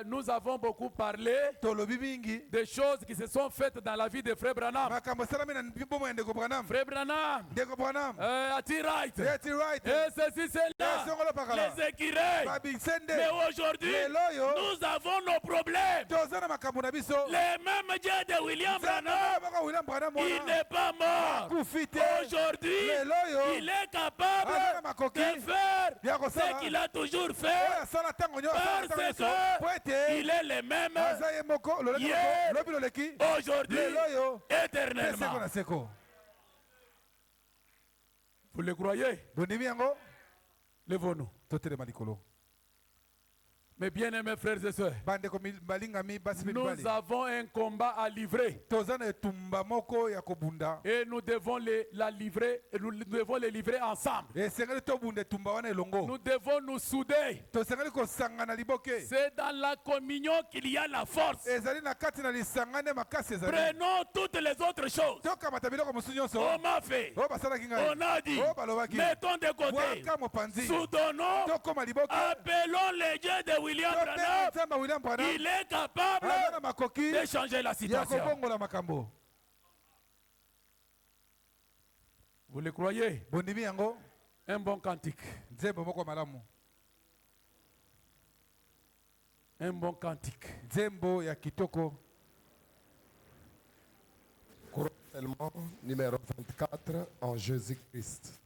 Nous avons beaucoup parlé Tolobi mingi. des choses qui se sont faites dans la vie de Frère Branham. Makambo salami na bomo ya ndeko Branham. Frère Branham, Ndeko Branham. Ati Wright, Yeti right. et ceci, c'est là, Songolo pakala. les écureuils. Babisende. Mais aujourd'hui, Lelo yo. nous avons nos problèmes. Toza na makambo na biso. Les mêmes dieux de William Branham, Baka William Branham il wana. n'est pas mort. Kufite. Aujourd'hui, Lelo yo. il est capable Azana makoki. de faire Ya kosala. ce qu'il a toujours fait Oya sala tango nyo. Sala tango parce nyonso. Po ete. qu'il est le même Aza ye moko. Loleki Hier. moko. Lobi loleki. aujourd'hui, Lelo yo. Seko éternellement. na seko. Vous le croyez? Bondimi yango. Levons-nous. Totelema likolo. Mes bien-aimés frères et sœurs, Bandeko balingami basi pe nous mibali. avons un combat à livrer Toza na etumba moko ya kobunda. et nous devons nous devons les livrer ensemble. Esengeli tobunda etumba wana elongo. Nous devons nous souder. Tosengeli kosangana liboke. C'est dans la communion qu'il y a la force. Ezali na kati na lisangane makasi ezali. Prenons toutes les autres choses. Tokamata biloko mosusu nyonso. On m'a fait. Oyo basalaki ngai. On a dit. Oyo balobaki. Mettons de côté. Waka mopanzi. Soutenons. Tokoma liboke. Appelons les dieux de William Topela Branham. nzamba William Branham. Il est capable Aza na makoki de changer la ya situation. kobongola makambo. Vous le croyez? Bondimi yango. Un bon cantique. Nzembo moko malamu. Un bon cantique. Nzembo ya kitoko. Courant numéro 24 en Jésus-Christ.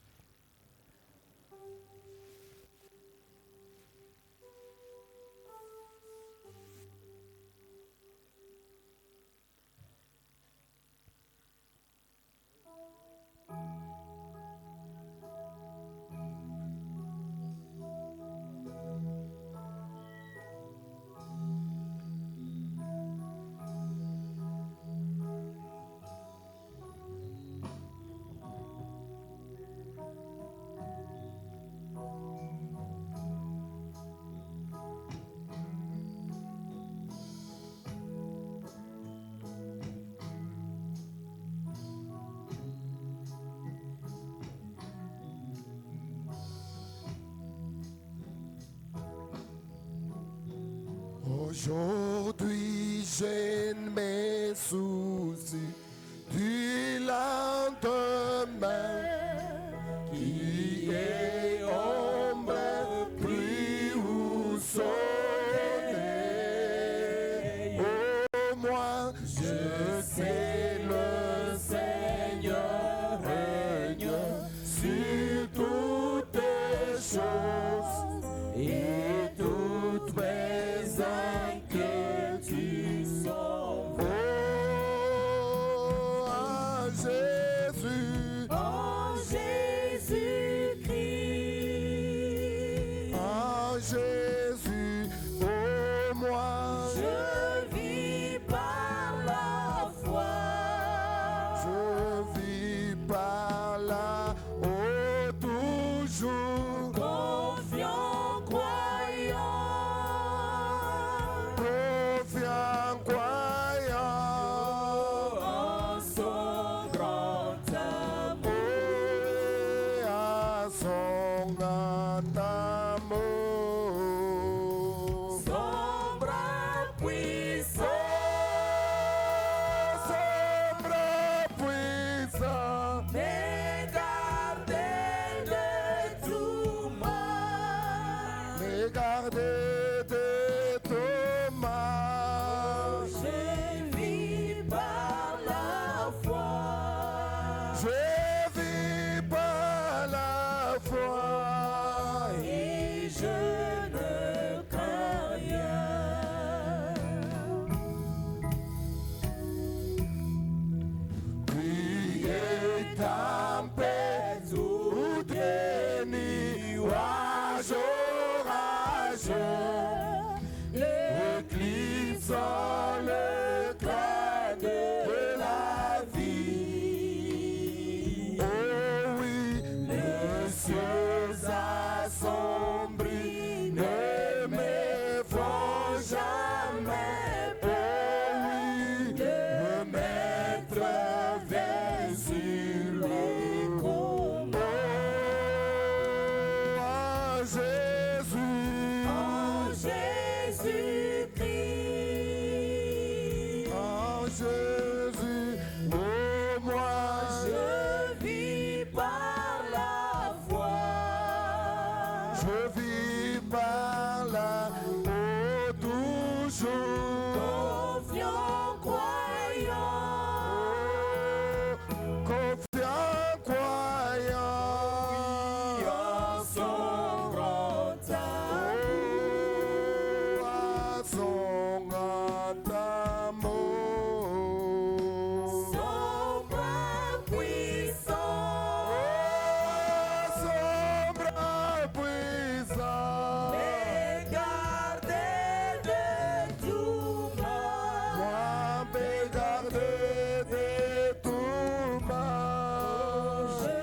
Aujourd'hui, j'ai mes soucis du lendemain qui est Son bras puissant, me garder de tout mal. Me garder de tout mal. Je vis par la foi. Je vis par la foi. Et je ne crains rien. Criez tempête ou des nuages orageux, éclipsant le crâne de la vie. Oh oui, les cieux assombris ne m'effraient jamais. Oh oui, le maître vient sur les combats. Oh, Jésus, En Jésus-Christ, oh Jésus, oh moi je vis par la foi. je vis par là, oh toujours. Confiant, croyant, Confiant, croyant en son grand amour. à son grand amour. Son bras puissant, Son bras puissant, me garder de tout mal. moi me garder de tout mal. Je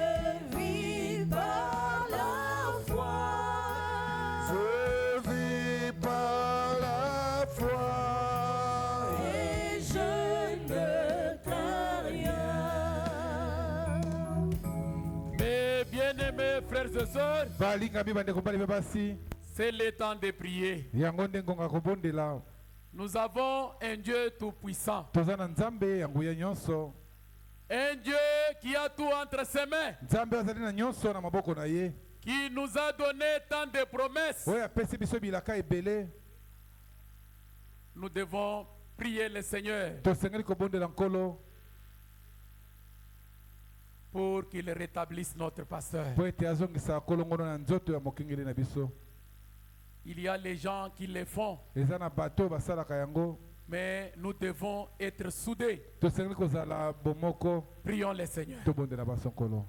vis par la foi. Je vis par la foi. Et je ne crains rien. Mes bien-aimés frères et sœurs, balingami bandeko bali basi c'est le temps de prier. yango ndenge nga kobondela Nous avons un Dieu tout-puissant, toza na nzambe ya nguya nyonso, un Dieu qui a tout entre ses mains, nzambe azali na nyonso na maboko na ye, qui nous a donné tant de promesses. oyo apesi biso bilaka ebele. Nous devons prier le Seigneur Tosengeli kobondela nkolo pour qu'il rétablisse notre pasteur. po ete azongisa kolongono na nzoto ya mokengeli na biso. Il y a les gens qui le font, eza na bato basalaka yango, mais nous devons être soudés. tosengeli kozala bomoko. Prions le Seigneur. Tobondela baso nkolo.